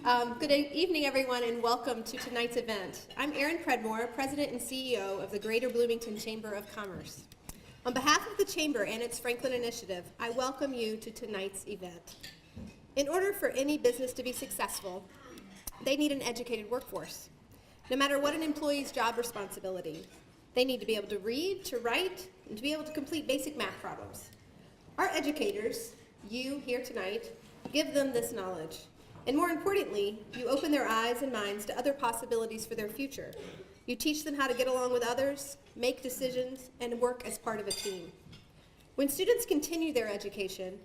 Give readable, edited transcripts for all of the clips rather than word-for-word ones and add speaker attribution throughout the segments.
Speaker 1: Good evening, everyone, and welcome to tonight's event. I'm Erin Predmore, President and CEO of the Greater Bloomington Chamber of Commerce. On behalf of the Chamber and its Franklin Initiative, I welcome you to tonight's event. In order for any business to be successful, they need an educated workforce. No matter what an employee's job responsibility, they need to be able to read, to write, and to be able to complete basic math problems. Our educators, you here tonight, give them this knowledge. And more importantly, you open their eyes and minds to other possibilities for their future. You teach them how to get along with others, make decisions, and work as part of a team. When students continue their education,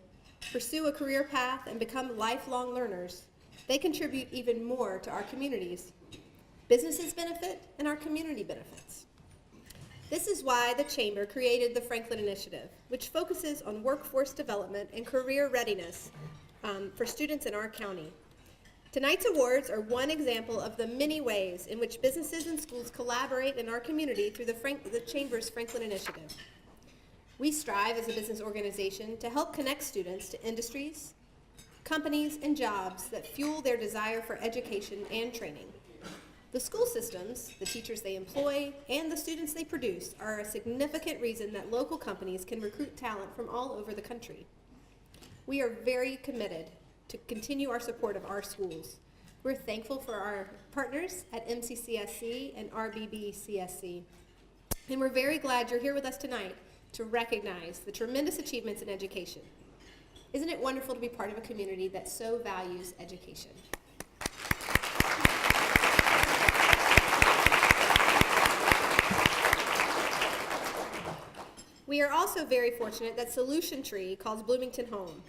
Speaker 1: pursue a career path, and become lifelong learners, they contribute even more to our communities. Businesses benefit, and our community benefits. This is why the Chamber created the Franklin Initiative, which focuses on workforce development and career readiness for students in our county. Tonight's awards are one example of the many ways in which businesses and schools collaborate in our community through the Chamber's Franklin Initiative. We strive as a business organization to help connect students to industries, companies, and jobs that fuel their desire for education and training. The school systems, the teachers they employ, and the students they produce are a significant reason that local companies can recruit talent from all over the country. We are very committed to continue our support of our schools. We're thankful for our partners at MCCSC and RBBCSC. And we're very glad you're here with us tonight to recognize the tremendous achievements in education. Isn't it wonderful to be part of a community that so values education? We are also very fortunate that Solution Tree calls Bloomington home.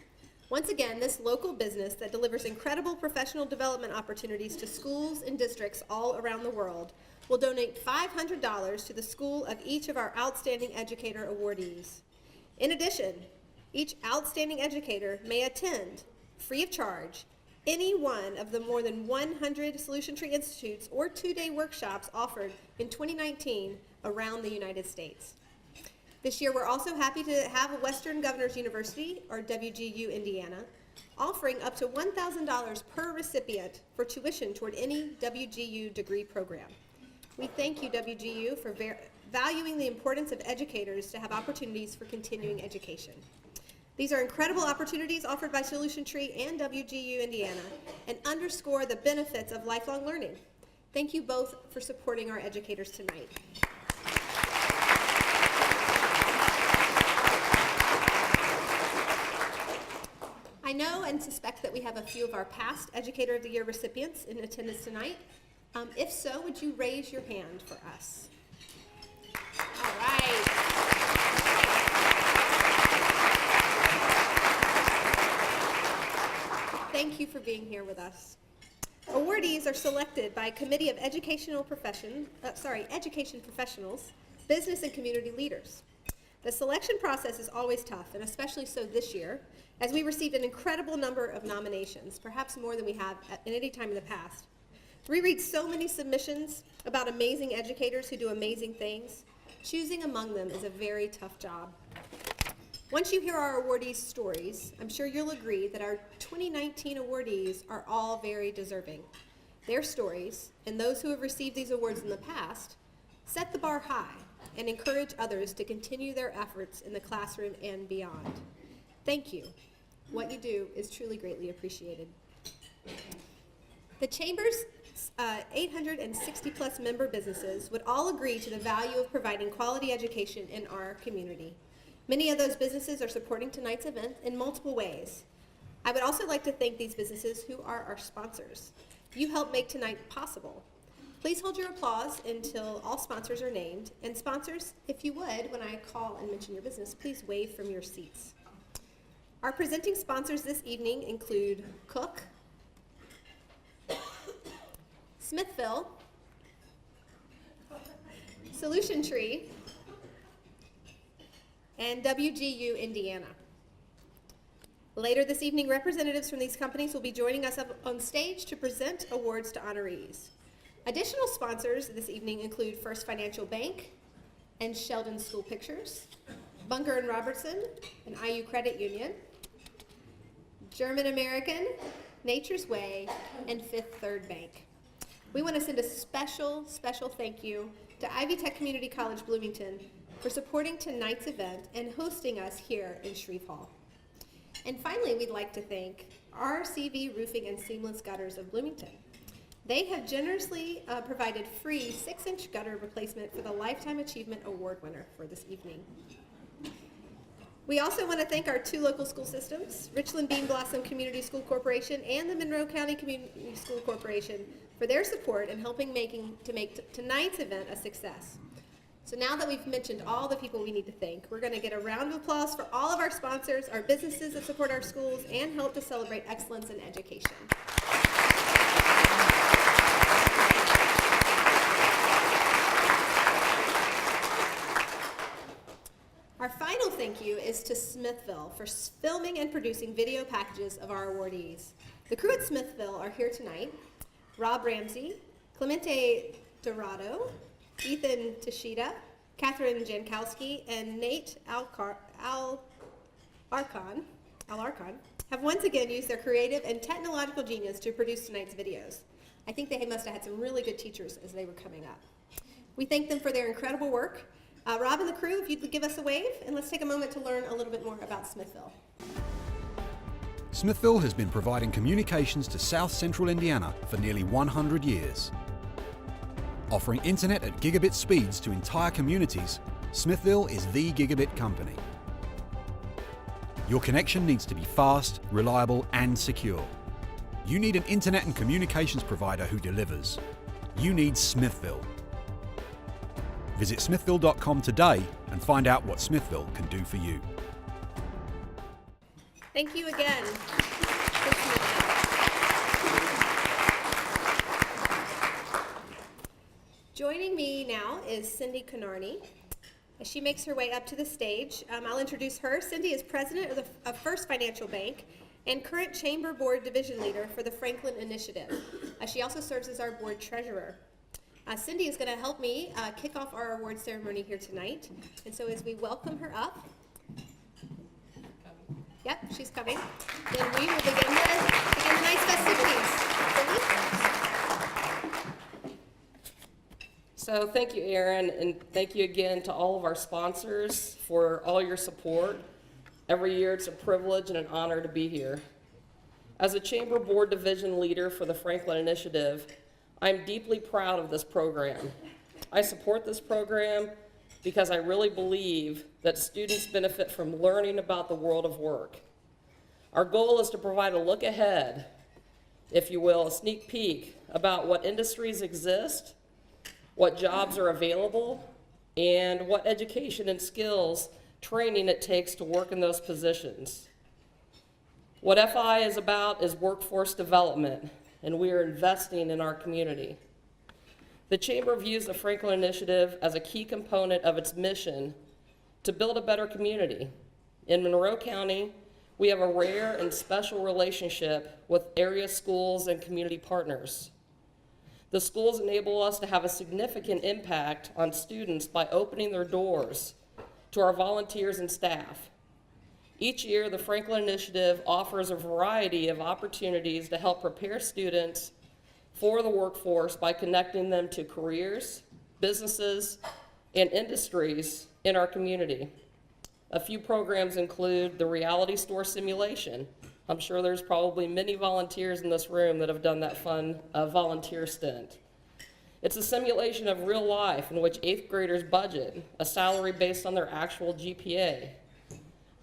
Speaker 1: Once again, this local business that delivers incredible professional development opportunities to schools and districts all around the world will donate $500 to the school of each of our Outstanding Educator awardees. In addition, each outstanding educator may attend, free of charge, any one of the more than 100 Solution Tree Institutes or two-day workshops offered in 2019 around the United States. This year, we're also happy to have Western Governors University, or WGU Indiana, offering up to $1,000 per recipient for tuition toward any WGU degree program. We thank you, WGU, for valuing the importance of educators to have opportunities for continuing education. These are incredible opportunities offered by Solution Tree and WGU Indiana and underscore the benefits of lifelong learning. Thank you both for supporting our educators tonight. I know and suspect that we have a few of our past Educator of the Year recipients in attendance tonight. If so, would you raise your hand for us? All right. Thank you for being here with us. Awardees are selected by a committee of education professionals, business and community leaders. The selection process is always tough, and especially so this year, as we received an incredible number of nominations, perhaps more than we have at any time in the past. We read so many submissions about amazing educators who do amazing things. Choosing among them is a very tough job. Once you hear our awardees' stories, I'm sure you'll agree that our 2019 awardees are all very deserving. Their stories, and those who have received these awards in the past, set the bar high and encourage others to continue their efforts in the classroom and beyond. Thank you. What you do is truly greatly appreciated. The Chamber's 860 plus member businesses would all agree to the value of providing quality education in our community. Many of those businesses are supporting tonight's event in multiple ways. I would also like to thank these businesses who are our sponsors. You help make tonight possible. Please hold your applause until all sponsors are named. And sponsors, if you would, when I call and mention your business, please wave from your seats. Our presenting sponsors this evening include Cook, Smithville, Solution Tree, and WGU Indiana. Later this evening, representatives from these companies will be joining us up on stage to present awards to honorees. Additional sponsors this evening include First Financial Bank and Sheldon School Pictures, Bunker & Robertson and IU Credit Union, German American, Nature's Way, and Fifth Third Bank. We want to send a special thank you to Ivy Tech Community College Bloomington for supporting tonight's event and hosting us here in Shreve Hall. And finally, we'd like to thank RCV Roofing and Seamless Gutters of Bloomington. They have generously provided free 6-inch gutter replacement for the Lifetime Achievement Award winner for this evening. We also want to thank our 2 local school systems, Richland Bean Blossom Community School Corporation and the Monroe County Community School Corporation, for their support in helping make tonight's event a success. So now that we've mentioned all the people we need to thank, we're going to get a round of applause for all of our sponsors, our businesses that support our schools, and help to celebrate excellence in education. Our final thank you is to Smithville for filming and producing video packages of our awardees. The crew at Smithville are here tonight: Rob Ramsey, Clemente Dorado, Ethan Tashida, Catherine Jankowski, and Nate Alarcon have once again used their creative and technological genius to produce tonight's videos. I think they must have had some really good teachers as they were coming up. We thank them for their incredible work. Rob and the crew, if you'd give us a wave, and let's take a moment to learn a little bit more about Smithville.
Speaker 2: Smithville has been providing communications to South Central Indiana for nearly 100 years. Offering internet at gigabit speeds to entire communities, Smithville is the gigabit company. Your connection needs to be fast, reliable, and secure. You need an internet and communications provider who delivers. You need Smithville. Visit smithville.com today and find out what Smithville can do for you.
Speaker 1: Thank you again. Joining me now is Cindy Conarney. As she makes her way up to the stage, I'll introduce her. Cindy is president of First Financial Bank and current Chamber Board Division Leader for the Franklin Initiative. She also serves as our board treasurer. Cindy is going to help me kick off our award ceremony here tonight. And so as we welcome her up, yep, she's coming, then we will begin tonight's festivities.
Speaker 3: So thank you, Erin, and thank you again to all of our sponsors for all your support. Every year it's a privilege and an honor to be here. As a Chamber Board Division Leader for the Franklin Initiative, I'm deeply proud of this program. I support this program because I really believe that students benefit from learning about the world of work. Our goal is to provide a look ahead, if you will, a sneak peek about what industries exist, what jobs are available, and what education and skills training it takes to work in those positions. What FI is about is workforce development, and we are investing in our community. The Chamber views the Franklin Initiative as a key component of its mission to build a better community. In Monroe County, we have a rare and special relationship with area schools and community partners. The schools enable us to have a significant impact on students by opening their doors to our volunteers and staff. Each year, the Franklin Initiative offers a variety of opportunities to help prepare students for the workforce by connecting them to careers, businesses, and industries in our community. A few programs include the Reality Store Simulation. I'm sure there's probably many volunteers in this room that have done that fun volunteer stint. It's a simulation of real life in which 8th graders budget a salary based on their actual GPA.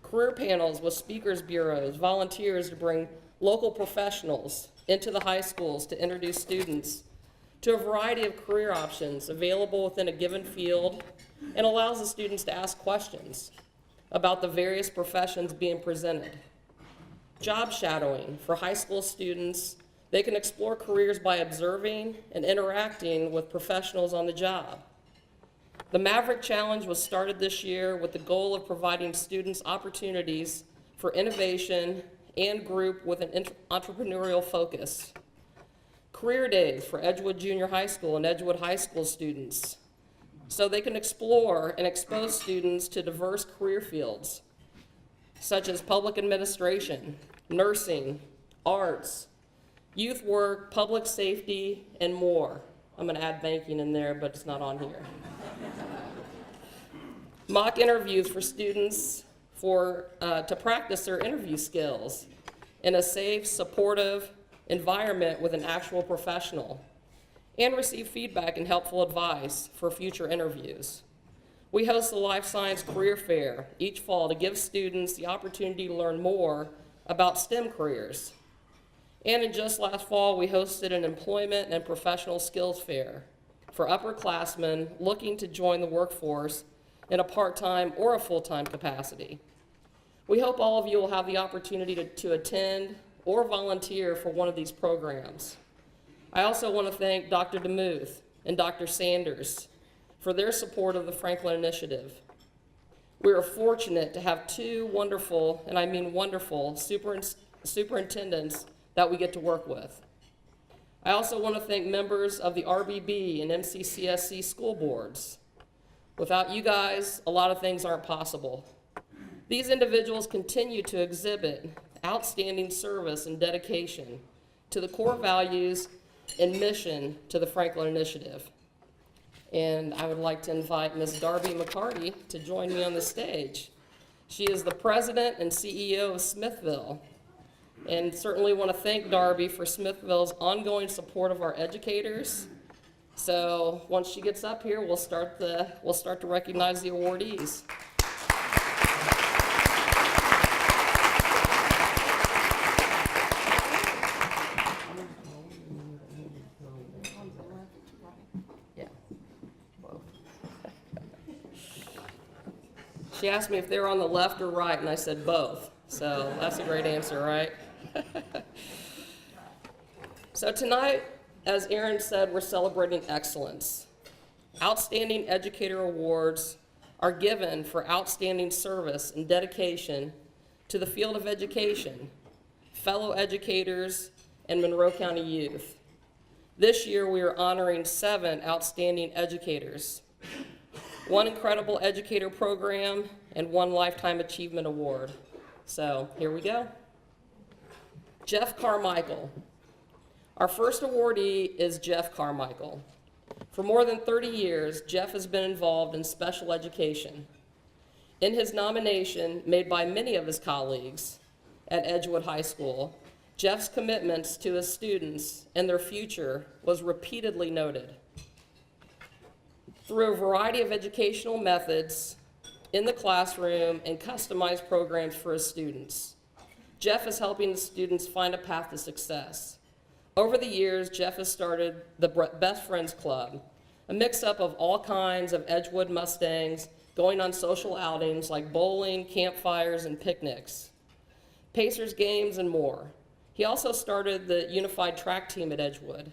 Speaker 3: Career panels with speakers bureaus, volunteers to bring local professionals into the high schools to introduce students to a variety of career options available within a given field, and allows the students to ask questions about the various professions being presented. Job shadowing for high school students. They can explore careers by observing and interacting with professionals on the job. The Maverick Challenge was started this year with the goal of providing students opportunities for innovation and group with an entrepreneurial focus. Career days for Edgewood Junior High School and Edgewood High School students, so they can explore and expose students to diverse career fields, such as public administration, nursing, arts, youth work, public safety, and more. I'm going to add banking in there, but it's not on here. Mock interviews for students to practice their interview skills in a safe, supportive environment with an actual professional, and receive feedback and helpful advice for future interviews. We host the Life Science Career Fair each fall to give students the opportunity to learn more about STEM careers. And in just last fall, we hosted an employment and professional skills fair for upperclassmen looking to join the workforce in a part-time or a full-time capacity. We hope all of you will have the opportunity to attend or volunteer for one of these programs. I also want to thank Dr. DeMuth and Dr. Sanders for their support of the Franklin Initiative. We are fortunate to have two wonderful, and I mean wonderful, superintendents that we get to work with. I also want to thank members of the RBB and MCCSC school boards. Without you guys, a lot of things aren't possible. These individuals continue to exhibit outstanding service and dedication to the core values and mission to the Franklin Initiative. And I would like to invite Ms. Darby McCarty to join me on the stage. She is the president and CEO of Smithville, and certainly want to thank Darby for Smithville's ongoing support of our educators. So once she gets up here, we'll start to recognize the awardees. Yeah. Whoa. She asked me if they were on the left or right, and I said both. So that's a great answer, right? So tonight, as Aaron said, we're celebrating excellence. Outstanding Educator Awards are given for outstanding service and dedication to the field of education, fellow educators, and Monroe County youth. This year, we are honoring 7 outstanding educators, 1 Incredible Educator Program, and 1 Lifetime Achievement Award. So here we go. Jeff Carmichael. Our first awardee is Jeff Carmichael. For more than 30 years, Jeff has been involved in special education. In his nomination, made by many of his colleagues at Edgewood High School, Jeff's commitments to his students and their future was repeatedly noted. Through a variety of educational methods in the classroom and customized programs for his students, Jeff is helping the students find a path to success. Over the years, Jeff has started the Best Friends Club, a mix-up of all kinds of Edgewood Mustangs going on social outings like bowling, campfires, and picnics, Pacers games, and more. He also started the Unified Track Team at Edgewood,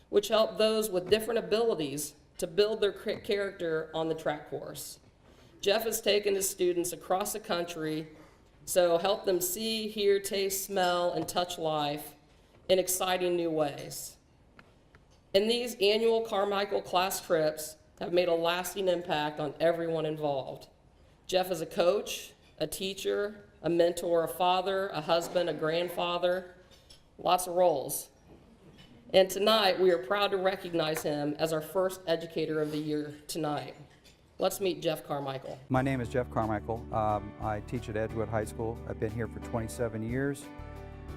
Speaker 3: which helped those with different abilities to build their character on the track course. Jeff has taken his students across the country, so help them see, hear, taste, smell, and touch life in exciting new ways. And these annual Carmichael class trips have made a lasting impact on everyone involved. Jeff is a coach, a teacher, a mentor, a father, a husband, a grandfather, lots of roles. And tonight, we are proud to recognize him as our first Educator of the Year tonight. Let's meet Jeff Carmichael.
Speaker 4: My name is Jeff Carmichael. I teach at Edgewood High School. I've been here for 27 years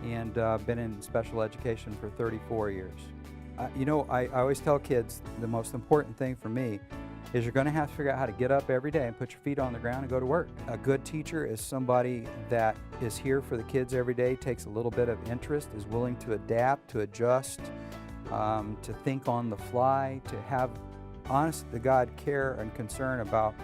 Speaker 4: and been in special education for 34 years. I always tell kids the most important thing for me is you're going to have to figure out how to get up every day and put your feet on the ground and go to work. A good teacher is somebody that is here for the kids every day, takes a little bit of interest, is willing to adapt, to adjust, to think on the fly, to have honest to God care and concern about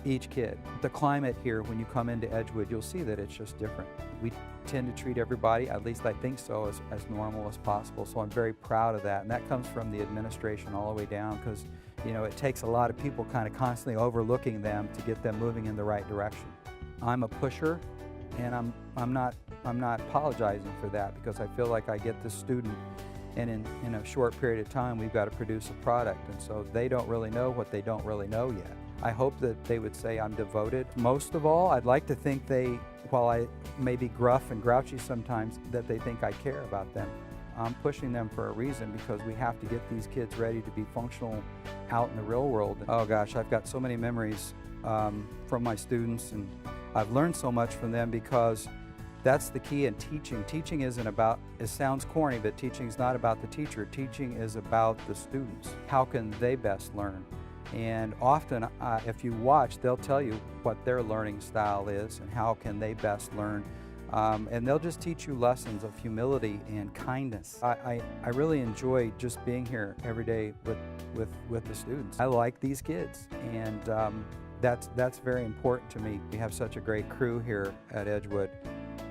Speaker 4: each kid. The climate here, when you come into Edgewood, you'll see that it's just different. We tend to treat everybody, at least I think so, as normal as possible. So I'm very proud of that. And that comes from the administration all the way down, because it takes a lot of people kind of constantly overlooking them to get them moving in the right direction. I'm a pusher, and I'm not apologizing for that, because I feel like I get the student, and in a short period of time we've got to produce a product, and so they don't really know what they don't really know yet. I hope that they would say I'm devoted. Most of all, I'd like to think they while I may be gruff and grouchy sometimes, that they think I care about them. I'm pushing them for a reason, because we have to get these kids ready to be functional out in the real world. Oh gosh, I've got so many memories from my students, and I've learned so much from them, because that's the key in teaching. Teaching isn't about, it sounds corny, but teaching is not about the teacher. Teaching is about the students. How can they best learn? And often, if you watch, they'll tell you what their learning style is and how can they best learn. And they'll just teach you lessons of humility and kindness. I really enjoy just being here every day with the students. I like these kids, and that's very important to me. We have such a great crew here at Edgewood.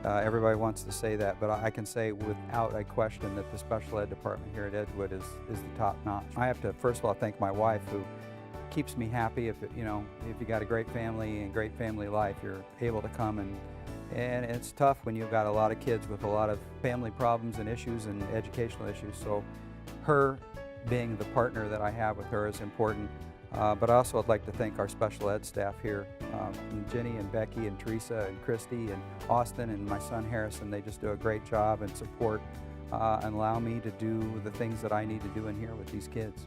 Speaker 4: Everybody wants to say that, but I can say without a question that the special ed department here at Edgewood is the top notch. I have to first of all thank my wife, who keeps me happy. If you got a great family and great family life, you're able to come, and it's tough when you've got a lot of kids with a lot of family problems and issues and educational issues. So her being the partner that I have with her is important. But also I'd like to thank our special ed staff here, Jenny and Becky and Teresa and Christy and Austin and my son Harrison. They just do a great job and support and allow me to do the things that I need to do in here with these kids.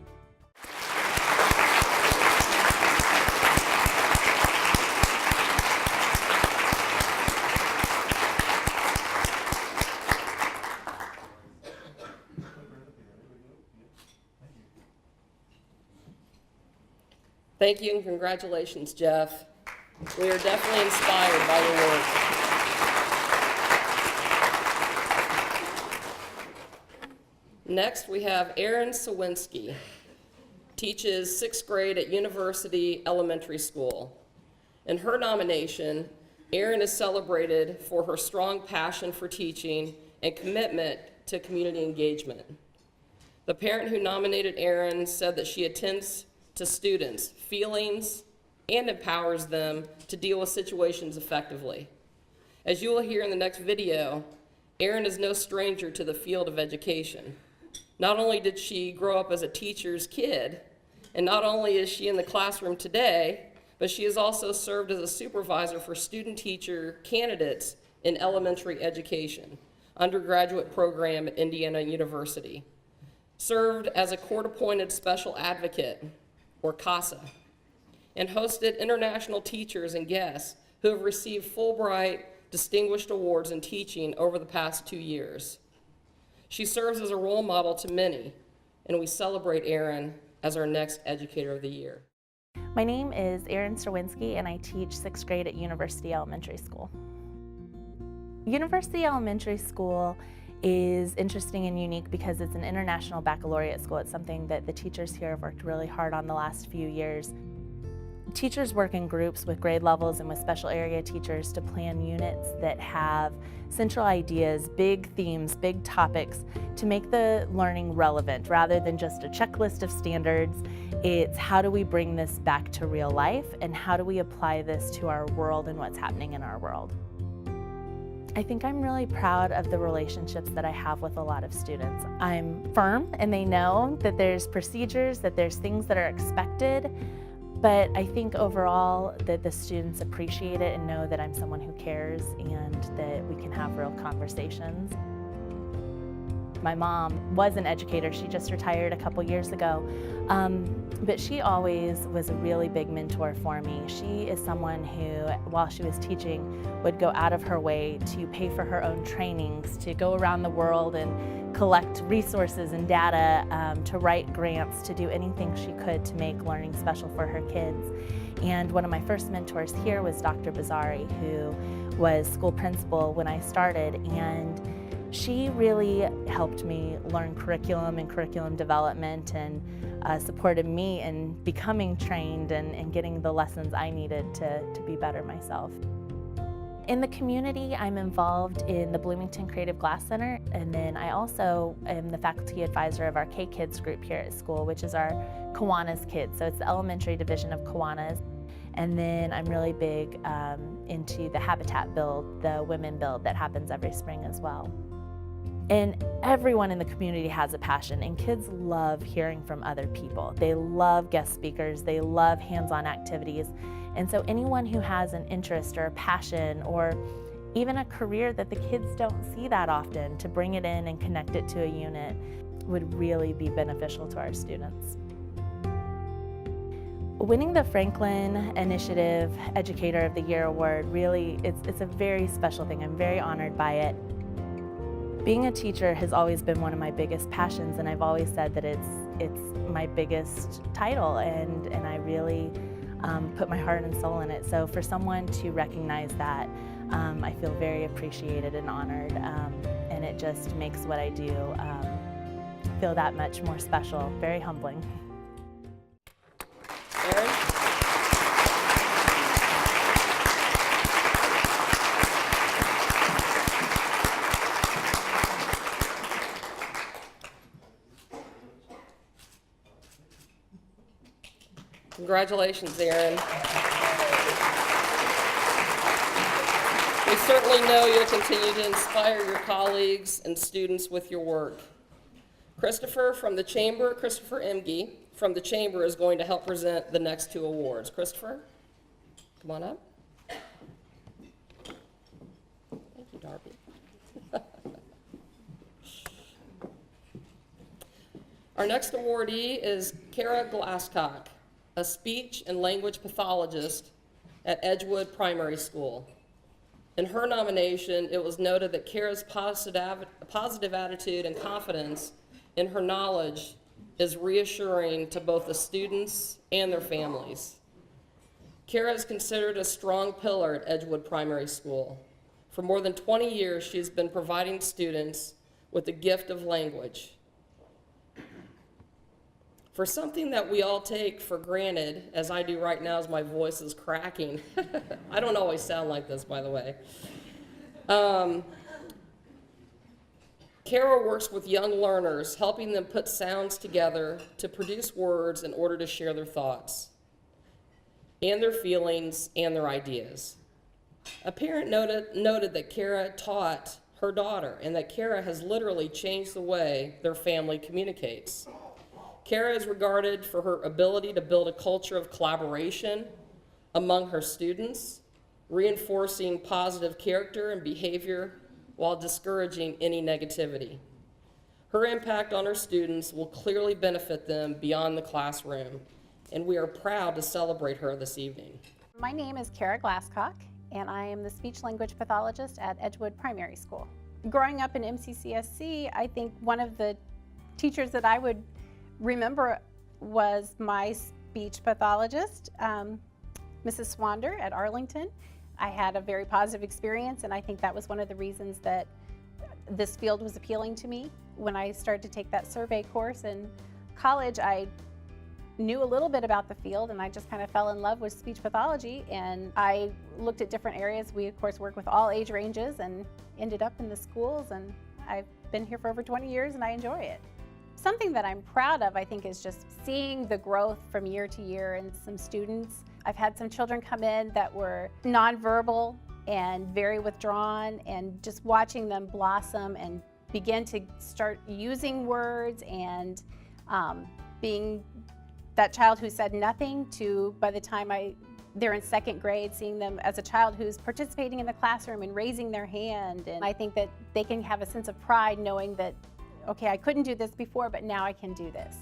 Speaker 3: Thank you and congratulations, Jeff. We are definitely inspired by your work. Next, we have Erin Sawinski. Teaches 6th grade at University Elementary School. In her nomination, Erin is celebrated for her strong passion for teaching and commitment to community engagement. The parent who nominated Erin said that she attends to students' feelings and empowers them to deal with situations effectively. As you will hear in the next video, Erin is no stranger to the field of education. Not only did she grow up as a teacher's kid, and not only is she in the classroom today, but she has also served as a supervisor for student teacher candidates in elementary education, undergraduate program at Indiana University, served as a court-appointed special advocate, or CASA, and hosted international teachers and guests who have received Fulbright Distinguished Awards in teaching over the past 2 years. She serves as a role model to many, and we celebrate Erin as our next Educator of the Year.
Speaker 5: My name is Erin Sawinski, and I teach 6th grade at University Elementary School. University Elementary School is interesting and unique because it's an international baccalaureate school. It's something that the teachers here have worked really hard on the last few years. Teachers work in groups with grade levels and with special area teachers to plan units that have central ideas, big themes, big topics to make the learning relevant rather than just a checklist of standards. It's how do we bring this back to real life, and how do we apply this to our world and what's happening in our world. I think I'm really proud of the relationships that I have with a lot of students. I'm firm, and they know that there's procedures, that there's things that are expected, but I think overall that the students appreciate it and know that I'm someone who cares and that we can have real conversations. My mom was an educator. She just retired a couple years ago, but she always was a really big mentor for me. She is someone who, while she was teaching, would go out of her way to pay for her own trainings, to go around the world and collect resources and data, to write grants, to do anything she could to make learning special for her kids. And one of my first mentors here was Dr. Bazzari, who was school principal when I started, and she really helped me learn curriculum and curriculum development, and supported me in becoming trained and getting the lessons I needed to be better myself. In the community, I'm involved in the Bloomington Creative Glass Center, and then I also am the faculty advisor of our K-Kids group here at school, which is our Kiwanis Kids. So it's the elementary division of Kiwanis. And then I'm really big into the habitat build, the women build that happens every spring as well. And everyone in the community has a passion, and kids love hearing from other people. They love guest speakers, they love hands-on activities. And so anyone who has an interest or a passion or even a career that the kids don't see that often, to bring it in and connect it to a unit would really be beneficial to our students. Winning the Franklin Initiative Educator of the Year award, really, it's a very special thing. I'm very honored by it. Being a teacher has always been one of my biggest passions, and I've always said that it's my biggest title, and I really put my heart and soul in it. So for someone to recognize that, I feel very appreciated and honored, and it just makes what I do feel that much more special, very humbling.
Speaker 3: Aaron? Congratulations, Aaron. We certainly know you'll continue to inspire your colleagues and students with your work. Christopher Emge from the Chamber is going to help present the next two awards. Christopher, come on up. Thank you, Darby. Our next awardee is Kara Glasscock, a speech and language pathologist at Edgewood Primary School. In her nomination, it was noted that Kara's positive attitude and confidence in her knowledge is reassuring to both the students and their families. Kara is considered a strong pillar at Edgewood Primary School. For more than 20 years, she's been providing students with the gift of language. For something that we all take for granted, as I do right now as my voice is cracking. I don't always sound like this, by the way. Kara works with young learners, helping them put sounds together to produce words in order to share their thoughts and their feelings and their ideas. A parent noted that Kara taught her daughter, and that Kara has literally changed the way their family communicates. Kara is regarded for her ability to build a culture of collaboration among her students, reinforcing positive character and behavior while discouraging any negativity. Her impact on her students will clearly benefit them beyond the classroom, and we are proud to celebrate her this evening.
Speaker 6: My name is Kara Glasscock, and I am the speech-language pathologist at Edgewood Primary School. Growing up in MCCSC, I think one of the teachers that I would remember was my speech pathologist, Mrs. Swander at Arlington. I had a very positive experience, and I think that was one of the reasons that this field was appealing to me. When I started to take that survey course in college, I knew a little bit about the field, and I just kind of fell in love with speech pathology, and I looked at different areas. We, of course, work with all age ranges and ended up in the schools, and I've been here for over 20 years, and I enjoy it. Something that I'm proud of, I think, is just seeing the growth from year to year in some students. I've had some children come in that were nonverbal and very withdrawn, and just watching them blossom and begin to start using words and being that child who said nothing to, by the time they're in second grade, seeing them as a child who's participating in the classroom and raising their hand. And I think that they can have a sense of pride knowing that, okay, I couldn't do this before, but now I can do this.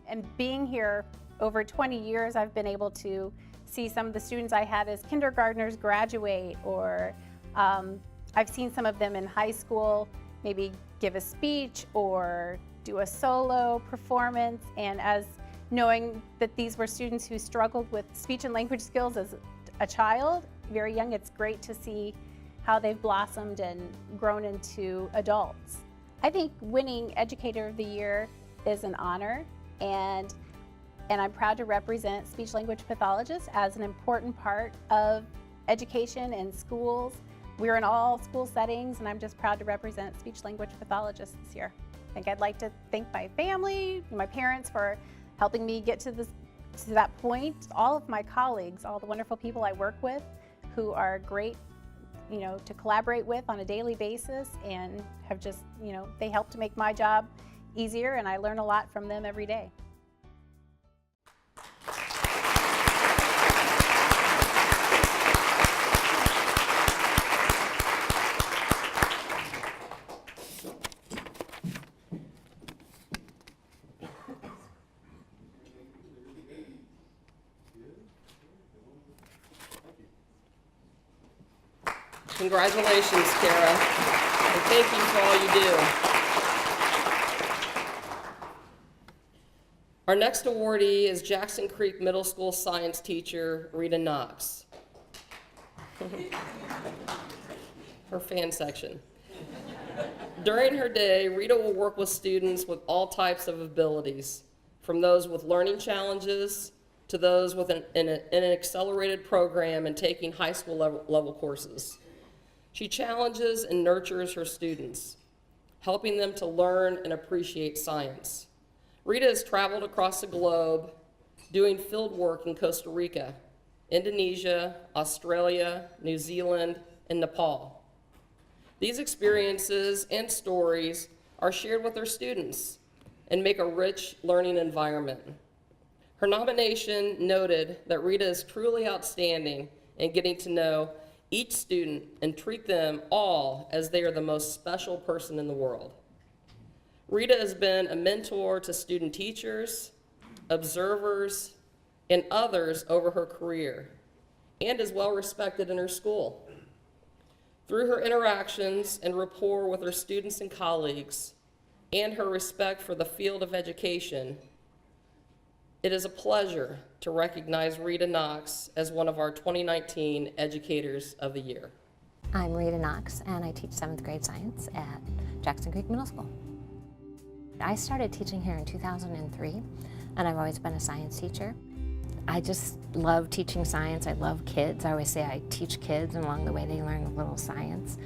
Speaker 6: And being here over 20 years, I've been able to see some of the students I had as kindergartners graduate, or I've seen some of them in high school maybe give a speech or do a solo performance. And as knowing that these were students who struggled with speech and language skills as a child, very young, it's great to see how they've blossomed and grown into adults. I think winning Educator of the Year is an honor, and I'm proud to represent speech-language pathologists as an important part of education in schools. We're in all school settings, and I'm just proud to represent speech-language pathologists this year. I think I'd like to thank my family, my parents, for helping me get to that point. All of my colleagues, all the wonderful people I work with who are great, to collaborate with on a daily basis, and have just, they help to make my job easier, and I learn a lot from them every day.
Speaker 3: Congratulations, Kara, and thank you for all you do. Our next awardee is Jackson Creek Middle School science teacher, Rita Knox. Her fan section. During her day, Rita will work with students with all types of abilities, from those with learning challenges to those with an accelerated program and taking high school level courses. She challenges and nurtures her students, helping them to learn and appreciate science. Rita has traveled across the globe doing field work in Costa Rica, Indonesia, Australia, New Zealand, and Nepal. These experiences and stories are shared with her students and make a rich learning environment. Her nomination noted that Rita is truly outstanding in getting to know each student and treat them all as they are the most special person in the world. Rita has been a mentor to student teachers, observers, and others over her career, and is well respected in her school. Through her interactions and rapport with her students and colleagues, and her respect for the field of education, it is a pleasure to recognize Rita Knox as one of our 2019 Educators of the Year.
Speaker 7: I'm Rita Knox, and I teach 7th grade science at Jackson Creek Middle School. I started teaching here in 2003, and I've always been a science teacher. I just love teaching science. I love kids. I always say I teach kids, and along the way they learn a little science.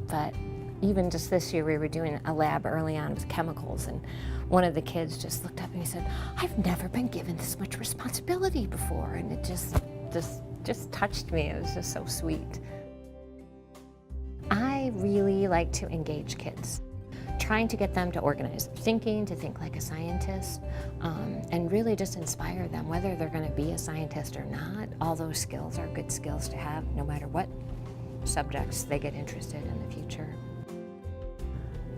Speaker 7: But even just this year, we were doing a lab early on with chemicals, and one of the kids just looked up and he said, "I've never been given this much responsibility before," and it just touched me. It was just so sweet. I really like to engage kids, trying to get them to organize their thinking, to think like a scientist, and really just inspire them, whether they're going to be a scientist or not. All those skills are good skills to have, no matter what subjects they get interested in the future.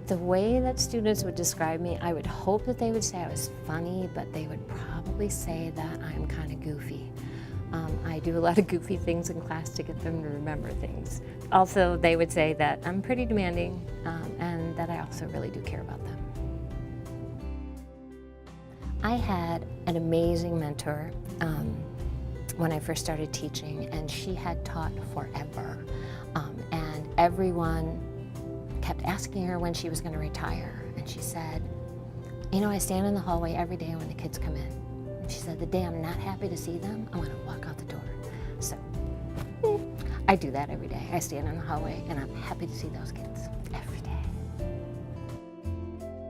Speaker 7: The way that students would describe me, I would hope that they would say I was funny, but they would probably say that I'm kind of goofy. I do a lot of goofy things in class to get them to remember things. Also, they would say that I'm pretty demanding, and that I also really do care about them. I had an amazing mentor when I first started teaching, and she had taught forever. And everyone kept asking her when she was going to retire. And she said, "You know, I stand in the hallway every day when the kids come in." And she said, "The day I'm not happy to see them, I'm going to walk out the door." So I do that every day. I stand in the hallway and I'm happy to see those kids every day.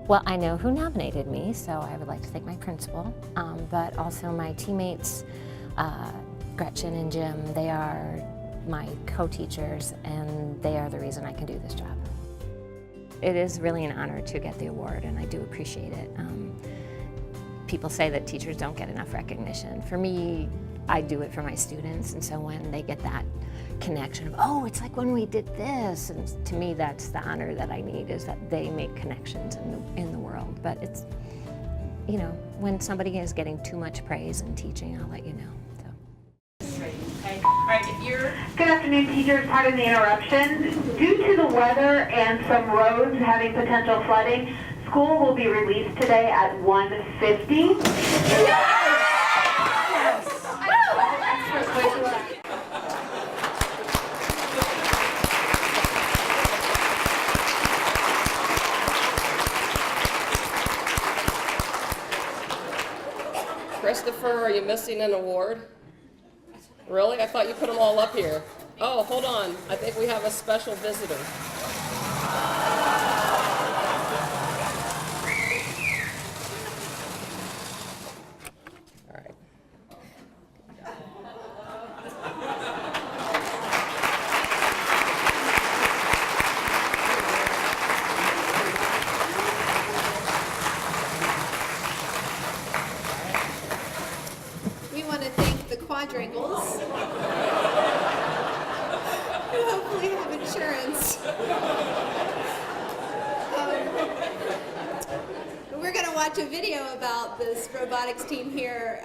Speaker 7: Well, I know who nominated me, so I would like to thank my principal, but also my teammates, Gretchen and Jim. They are my co-teachers, and they are the reason I can do this job. It is really an honor to get the award, and I do appreciate it. People say that teachers don't get enough recognition. For me, I do it for my students, and so when they get that connection of, oh, it's like when we did this, and to me that's the honor that I need, is that they make connections in the world. But it's, you know, when somebody is getting too much praise in teaching, I'll let you know.
Speaker 8: Good afternoon, teachers. Pardon the interruption. Due to the weather and some roads having potential flooding, school will be released today at 1:50.
Speaker 3: Christopher, are you missing an award? Really? I thought you put them all up here. Oh, hold on. I think we have a special visitor. All right.
Speaker 1: We want to thank the quadrangles, who hopefully have insurance. We're going to watch a video about this robotics team here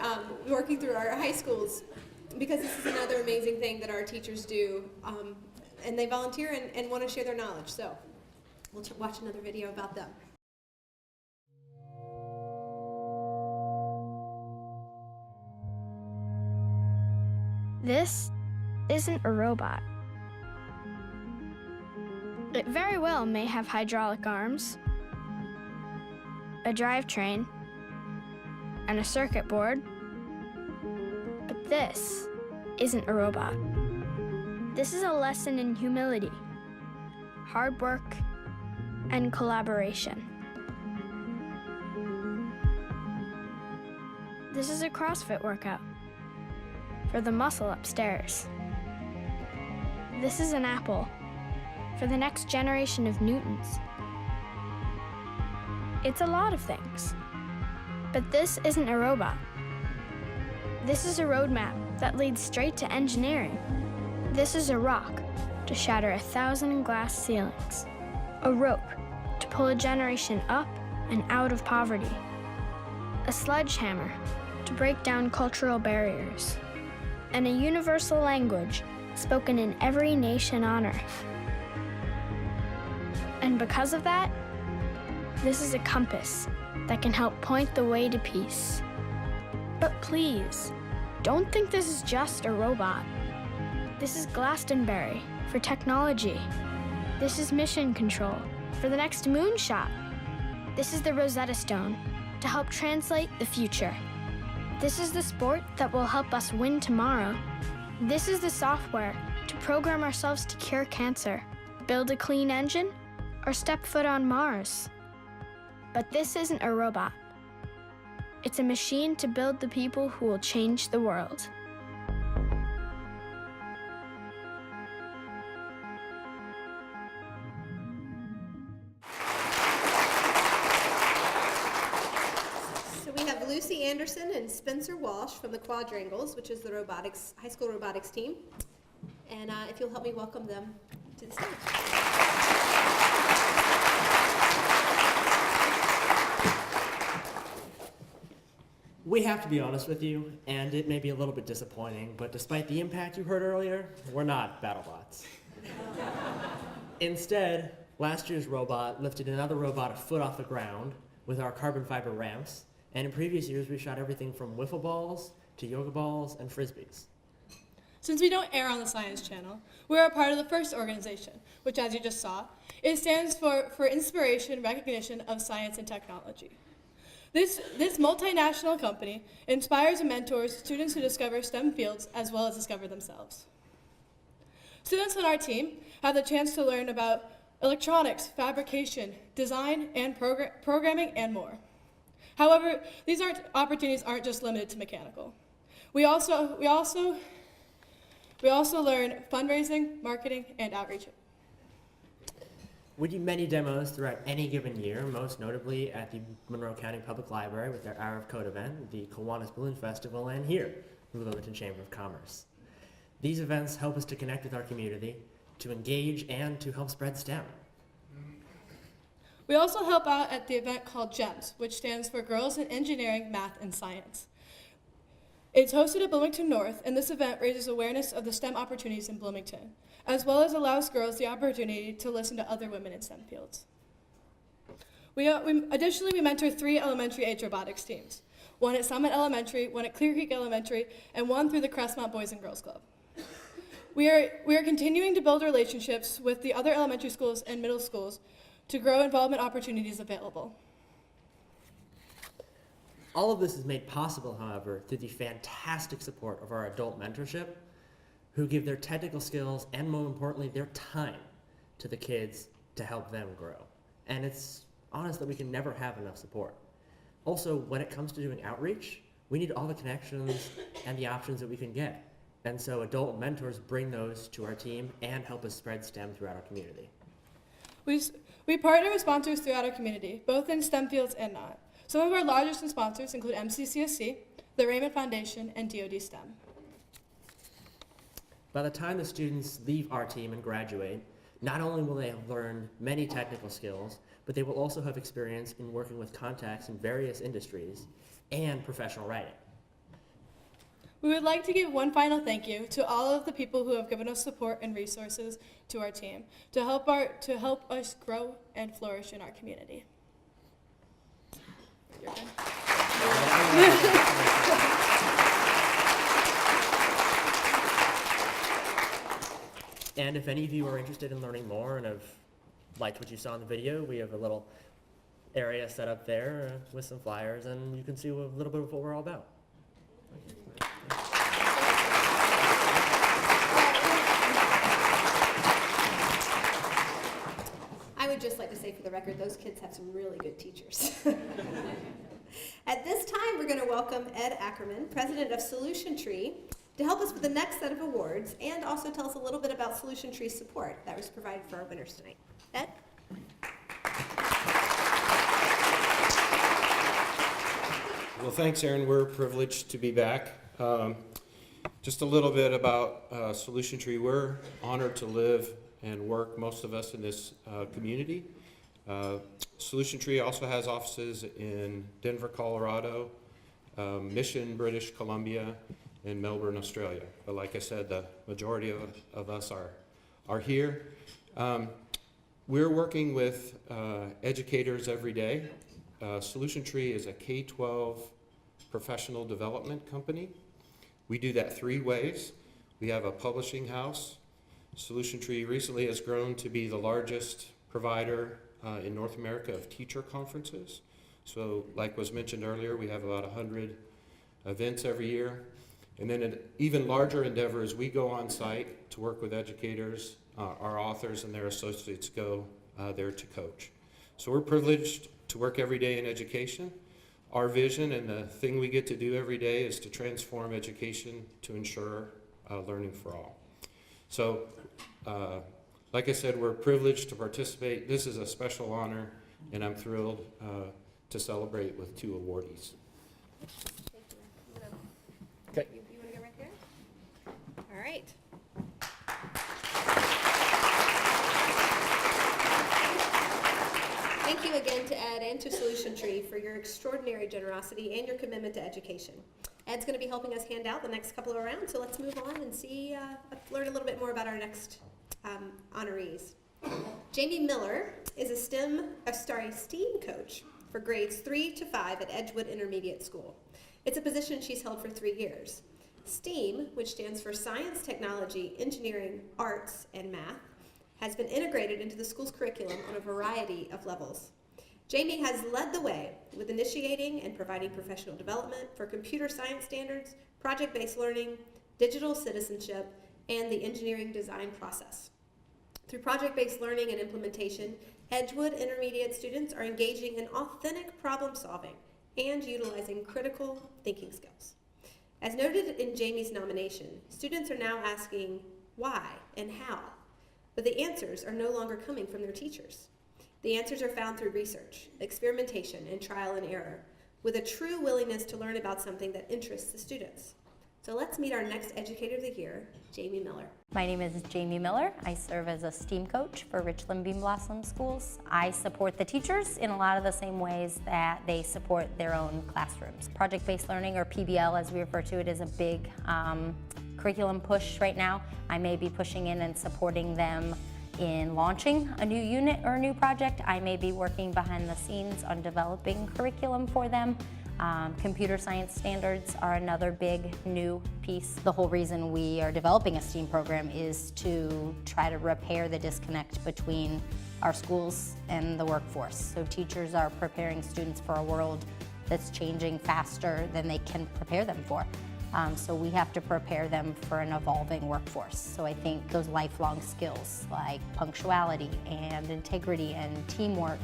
Speaker 1: working through our high schools, because this is another amazing thing that our teachers do. and they volunteer and want to share their knowledge. So we'll watch another video about them.
Speaker 9: This isn't a robot. It very well may have hydraulic arms, a drivetrain, and a circuit board, but this isn't a robot. This is a lesson in humility, hard work, and collaboration. This is a CrossFit workout for the muscle upstairs. This is an apple for the next generation of Newtons. It's a lot of things, but this isn't a robot. This is a roadmap that leads straight to engineering. This is a rock to shatter 1,000 glass ceilings, a rope to pull a generation up and out of poverty, a sledgehammer to break down cultural barriers, and a universal language spoken in every nation on Earth. And because of that, this is a compass that can help point the way to peace. But please, don't think this is just a robot. This is Glastonbury for technology. This is mission control for the next moonshot. This is the Rosetta Stone to help translate the future. This is the sport that will help us win tomorrow. This is the software to program ourselves to cure cancer, build a clean engine, or step foot on Mars. But this isn't a robot. It's a machine to build the people who will change the world.
Speaker 1: So we have Lucy Anderson and Spencer Walsh from the Quadrangles, which is the high school robotics team. And if you'll help me welcome them to the stage.
Speaker 10: We have to be honest with you, and it may be a little bit disappointing, but despite the impact you heard earlier, we're not BattleBots. Instead, last year's robot lifted another robot a foot off the ground with our carbon fiber ramps, and in previous years we shot everything from wiffle balls to yoga balls and frisbees.
Speaker 11: Since we don't air on the Science Channel, we're a part of the FIRST organization, which, as you just saw, it stands for Inspiration Recognition of Science and Technology. This multinational company inspires and mentors students who discover STEM fields as well as discover themselves. Students on our team have the chance to learn about electronics, fabrication, design, and programming, and more. However, these opportunities aren't just limited to mechanical. We also learn fundraising, marketing, and outreach.
Speaker 10: We do many demos throughout any given year, most notably at the Monroe County Public Library with their Hour of Code event, the Kiwanis Balloon Festival, and here, the Bloomington Chamber of Commerce. These events help us to connect with our community, to engage, and to help spread STEM.
Speaker 11: We also help out at the event called GEMS, which stands for Girls in Engineering, Math, and Science. It's hosted at Bloomington North, and this event raises awareness of the STEM opportunities in Bloomington, as well as allows girls the opportunity to listen to other women in STEM fields. Additionally, we mentor 3 elementary age robotics teams, one at Summit Elementary, one at Clear Creek Elementary, and one through the Crestmont Boys and Girls Club. We are continuing to build relationships with the other elementary schools and middle schools to grow involvement opportunities available.
Speaker 10: All of this is made possible, however, through the fantastic support of our adult mentorship, who give their technical skills and, more importantly, their time to the kids to help them grow. And it's honest that we can never have enough support. Also, when it comes to doing outreach, we need all the connections and the options that we can get. And so adult mentors bring those to our team and help us spread STEM throughout our community.
Speaker 11: We partner with sponsors throughout our community, both in STEM fields and not. Some of our largest sponsors include MCCSC, the Raymond Foundation, and DoD STEM.
Speaker 10: By the time the students leave our team and graduate, not only will they have learned many technical skills, but they will also have experience in working with contacts in various industries and professional writing.
Speaker 11: We would like to give one final thank you to all of the people who have given us support and resources to our team to help us grow and flourish in our community. You're good.
Speaker 10: And if any of you are interested in learning more and have liked what you saw in the video, we have a little area set up there with some flyers, and you can see a little bit of what we're all about.
Speaker 1: I would just like to say for the record, those kids have some really good teachers. At this time, we're going to welcome Ed Ackerman, president of Solution Tree, to help us with the next set of awards and also tell us a little bit about Solution Tree's support that was provided for our winners tonight. Ed?
Speaker 12: Well, thanks, Erin. We're privileged to be back. Just a little bit about Solution Tree. We're honored to live and work, most of us, in this community. Solution Tree also has offices in Denver, Colorado, Mission, British Columbia, and Melbourne, Australia. But like I said, the majority of us are here. We're working with educators every day. Solution Tree is a K-12 professional development company. We do that 3 ways. We have a publishing house. Solution Tree recently has grown to be the largest provider in North America of teacher conferences. So like was mentioned earlier, we have about 100 events every year. And then an even larger endeavor is we go on site to work with educators. Our authors and their associates go there to coach. So we're privileged to work every day in education. Our vision and the thing we get to do every day is to transform education to ensure learning for all. So, like I said, we're privileged to participate. This is a special honor, and I'm thrilled to celebrate with 2 awardees. Okay.
Speaker 1: You want to go right there? All right. Thank you again to Ed and to Solution Tree for your extraordinary generosity and your commitment to education. Ed's going to be helping us hand out the next couple of rounds, so let's move on and see, learn a little bit more about our next honorees. Jamie Miller is a STEAM coach for grades 3 to 5 at Edgewood Intermediate School. It's a position she's held for 3 years. STEAM, which stands for Science, Technology, Engineering, Arts, and Math, has been integrated into the school's curriculum on a variety of levels. Jamie has led the way with initiating and providing professional development for computer science standards, project-based learning, digital citizenship, and the engineering design process. Through project-based learning and implementation, Edgewood Intermediate students are engaging in authentic problem solving and utilizing critical thinking skills. As noted in Jamie's nomination, students are now asking why and how, but the answers are no longer coming from their teachers. The answers are found through research, experimentation, and trial and error, with a true willingness to learn about something that interests the students. So let's meet our next Educator of the Year, Jamie Miller.
Speaker 13: My name is Jamie Miller. I serve as a STEAM coach for Richland Beam Blossom Schools. I support the teachers in a lot of the same ways that they support their own classrooms. Project-based learning, or PBL as we refer to it, is a big curriculum push right now. I may be pushing in and supporting them in launching a new unit or a new project. I may be working behind the scenes on developing curriculum for them. Computer science standards are another big new piece. The whole reason we are developing a STEAM program is to try to repair the disconnect between our schools and the workforce. So teachers are preparing students for a world that's changing faster than they can prepare them for. So we have to prepare them for an evolving workforce. So I think those lifelong skills like punctuality and integrity and teamwork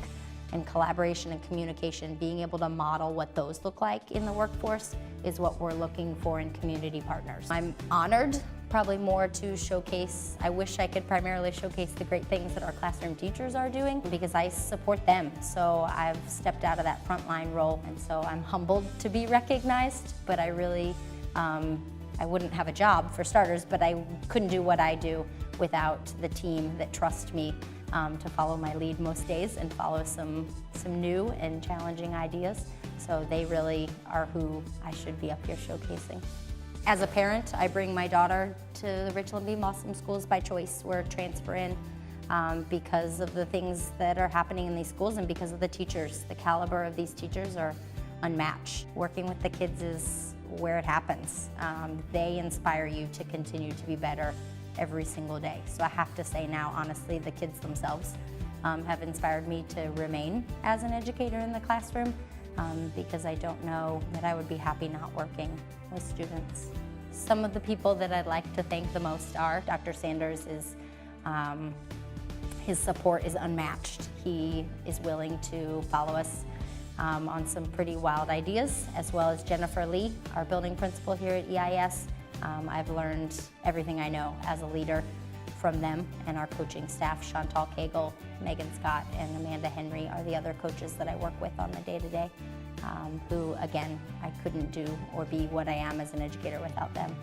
Speaker 13: and collaboration and communication, being able to model what those look like in the workforce is what we're looking for in community partners. I'm honored, probably more to showcase, I wish I could primarily showcase the great things that our classroom teachers are doing because I support them. So I've stepped out of that frontline role, and so I'm humbled to be recognized, but I really, I wouldn't have a job for starters, but I couldn't do what I do without the team that trust me to follow my lead most days and follow some new and challenging ideas. So they really are who I should be up here showcasing. As a parent, I bring my daughter to the Richland Bean Blossom schools by choice. We're transferring because of the things that are happening in these schools and because of the teachers. The caliber of these teachers are unmatched. Working with the kids is where it happens. They inspire you to continue to be better every single day. So I have to say now, honestly, the kids themselves have inspired me to remain as an educator in the classroom because I don't know that I would be happy not working with students. Some of the people that I'd like to thank the most are Dr. Sanders. His support is unmatched. He is willing to follow us on some pretty wild ideas, as well as Jennifer Lee, our building principal here at EIS. I've learned everything I know as a leader from them, and our coaching staff, Chantal Cagle, Megan Scott, and Amanda Henry are the other coaches that I work with on the day-to-day, who, again, I couldn't do or be what I am as an educator without them.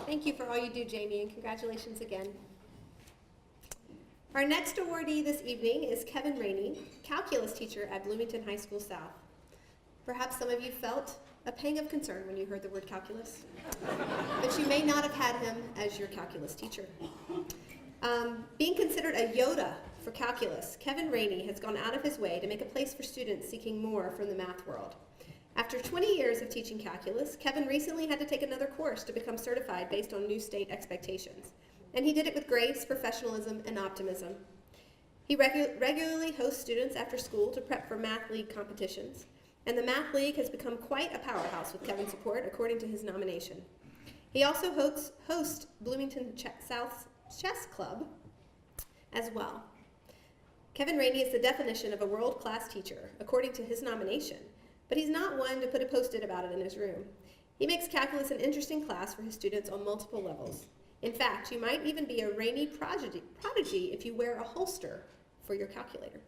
Speaker 1: Thank you for all you do, Jamie, and congratulations again. Our next awardee this evening is Kevin Rainey, calculus teacher at Bloomington High School South. Perhaps some of you felt a pang of concern when you heard the word calculus, but you may not have had him as your calculus teacher. Being considered a Yoda for calculus, Kevin Rainey has gone out of his way to make a place for students seeking more from the math world. After 20 years of teaching calculus, Kevin recently had to take another course to become certified based on new state expectations. And he did it with grace, professionalism, and optimism. He regularly hosts students after school to prep for Math League competitions. And the Math League has become quite a powerhouse with Kevin's support, according to his nomination. He also hosts Bloomington South's Chess Club as well. Kevin Rainey is the definition of a world-class teacher, according to his nomination. But he's not one to put a post-it about it in his room. He makes calculus an interesting class for his students on multiple levels. In fact, you might even be a Rainey prodigy if you wear a holster for your calculator.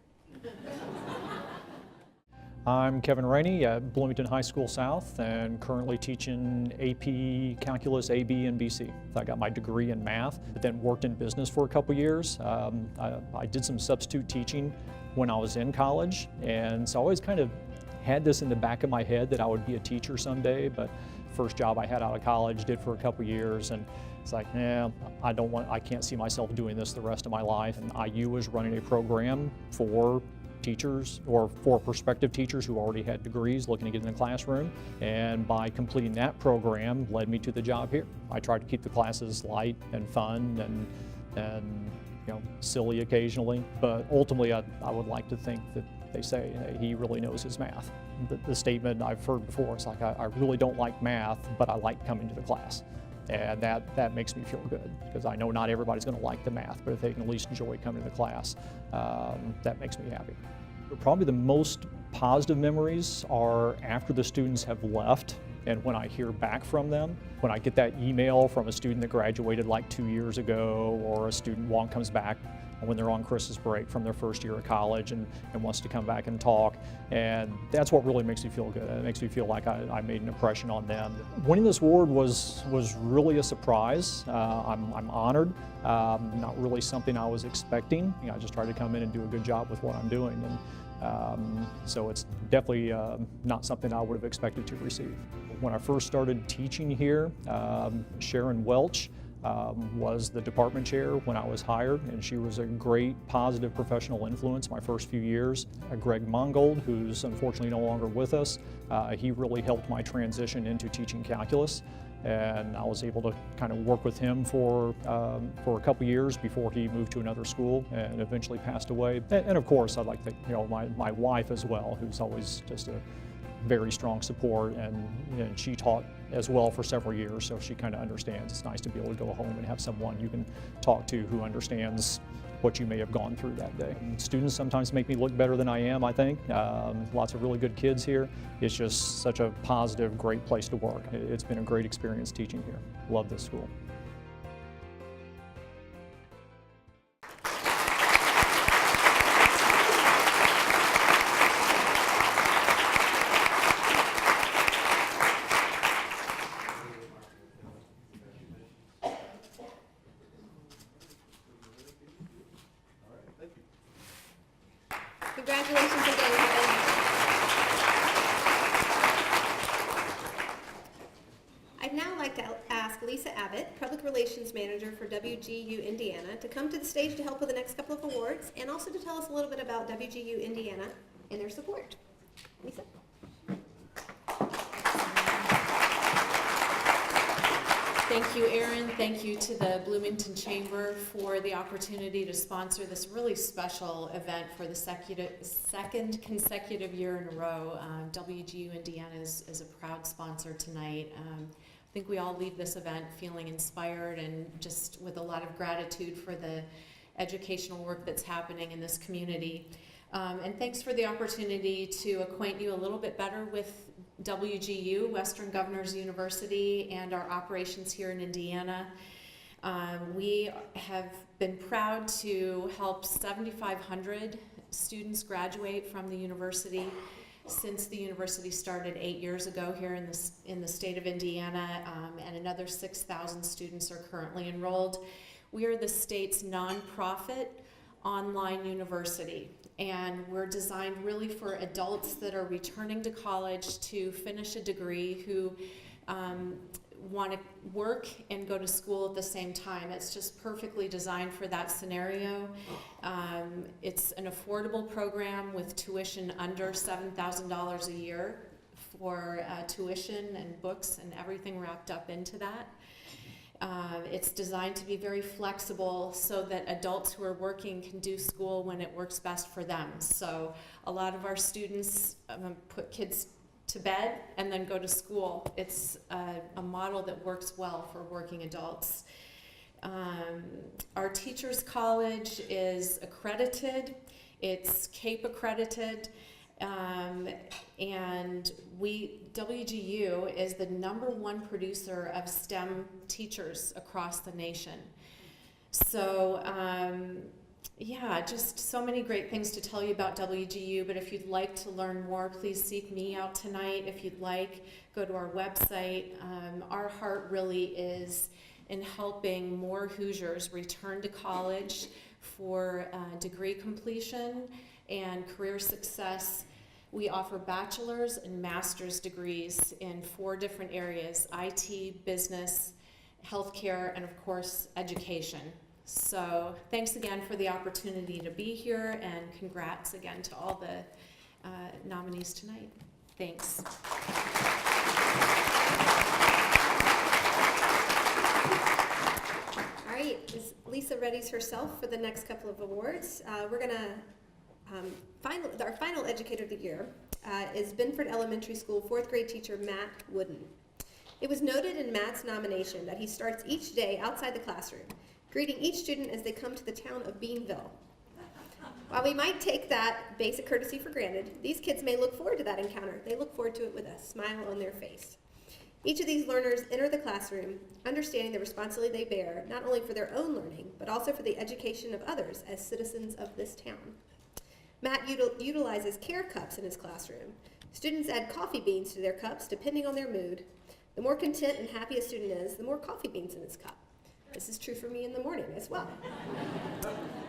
Speaker 14: I'm Kevin Rainey at Bloomington High School South and currently teaching AP Calculus AB and BC. I got my degree in math, but then worked in business for a couple years. I did some substitute teaching when I was in college, and so I always kind of had this in the back of my head that I would be a teacher someday, but first job I had out of college, did for a couple years, and it's like, I can't see myself doing this the rest of my life. And IU was running a program for teachers or for prospective teachers who already had degrees looking to get in the classroom, and by completing that program led me to the job here. I tried to keep the classes light and fun and silly occasionally, but ultimately I would like to think that they say, hey, he really knows his math. The statement I've heard before, it's like, I really don't like math, but I like coming to the class. And that makes me feel good, because I know not everybody's going to like the math, but if they can at least enjoy coming to the class, that makes me happy. Probably the most positive memories are after the students have left and when I hear back from them. When I get that email from a student that graduated like 2 years ago, or a student comes back when they're on Christmas break from their first year of college and wants to come back and talk. And that's what really makes me feel good. It makes me feel like I made an impression on them. Winning this award was really a surprise. I'm honored. Not really something I was expecting. I just tried to come in and do a good job with what I'm doing. And so it's definitely not something I would have expected to receive. When I first started teaching here, Sharon Welch was the department chair when I was hired, and she was a great positive professional influence my first few years. Greg Mongold, who's unfortunately no longer with us, he really helped my transition into teaching calculus, and I was able to kind of work with him for a couple years before he moved to another school and eventually passed away. And of course, I'd like to thank my wife as well, who's always just a very strong support, and she taught as well for several years, so she kind of understands. It's nice to be able to go home and have someone you can talk to who understands what you may have gone through that day. And students sometimes make me look better than I am, I think. Lots of really good kids here. It's just such a positive, great place to work. It's been a great experience teaching here. Love this school.
Speaker 1: Public Relations Manager for WGU Indiana, to come to the stage to help with the next couple of awards and also to tell us a little bit about WGU Indiana and their support. Lisa?
Speaker 15: Thank you, Erin. Thank you to the Bloomington Chamber for the opportunity to sponsor this really special event for the second consecutive year in a row. WGU Indiana is a proud sponsor tonight. I think we all leave this event feeling inspired and just with a lot of gratitude for the educational work that's happening in this community. And thanks for the opportunity to acquaint you a little bit better with WGU, Western Governors University, and our operations here in Indiana. We have been proud to help 7,500 students graduate from the university since the university started 8 years ago here in the state of Indiana, and another 6,000 students are currently enrolled. We are the state's nonprofit online university, and we're designed really for adults that are returning to college to finish a degree who want to work and go to school at the same time. It's just perfectly designed for that scenario. It's an affordable program with tuition under $7,000 a year for tuition and books and everything wrapped up into that. It's designed to be very flexible so that adults who are working can do school when it works best for them. So a lot of our students put kids to bed and then go to school. It's a model that works well for working adults. Our Teachers College is accredited. It's CAPE accredited. And WGU is the #1 producer of STEM teachers across the nation. So, yeah, just so many great things to tell you about WGU, but if you'd like to learn more, please seek me out tonight. If you'd like, go to our website. Our heart really is in helping more Hoosiers return to college for degree completion and career success. We offer bachelor's and master's degrees in 4 different areas: IT, business, healthcare, and of course, education. So thanks again for the opportunity to be here, and congrats again to all the nominees tonight. Thanks.
Speaker 1: All right, is Lisa readies herself for the next couple of awards? We're gonna our final educator of the year is Binford Elementary School 4th grade teacher Matt Wooden. It was noted in Matt's nomination that he starts each day outside the classroom, greeting each student as they come to the town of Beanville. While we might take that basic courtesy for granted, these kids may look forward to that encounter. They look forward to it with a smile on their face. Each of these learners enter the classroom understanding the responsibility they bear, not only for their own learning, but also for the education of others as citizens of this town. Matt utilizes care cups in his classroom. Students add coffee beans to their cups depending on their mood. The more content and happy a student is, the more coffee beans in his cup. This is true for me in the morning as well.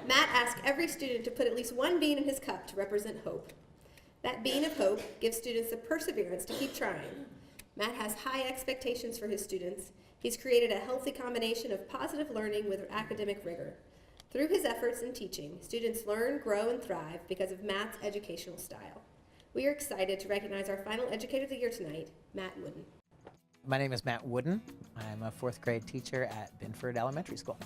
Speaker 1: Matt asks every student to put at least 1 bean in his cup to represent hope. That bean of hope gives students the perseverance to keep trying. Matt has high expectations for his students. He's created a healthy combination of positive learning with academic rigor. Through his efforts in teaching, students learn, grow, and thrive because of Matt's educational style. We are excited to recognize our final educator of the year tonight, Matt Wooden.
Speaker 16: My name is Matt Wooden. I'm a 4th grade teacher at Binford Elementary School.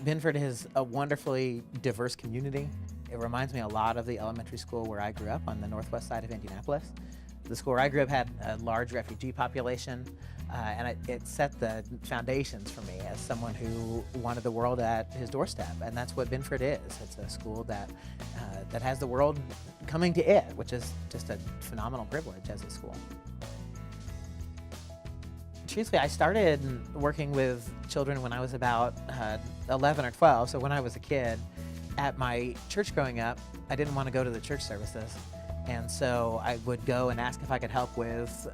Speaker 16: Binford is a wonderfully diverse community. It reminds me a lot of the elementary school where I grew up on the northwest side of Indianapolis. The school where I grew up had a large refugee population, and it set the foundations for me as someone who wanted the world at his doorstep, and that's what Binford is. It's a school that has the world coming to it, which is just a phenomenal privilege as a school. Truthfully, I started working with children when I was about 11 or 12, so when I was a kid. At my church growing up, I didn't want to go to the church services, and so I would go and ask if I could help with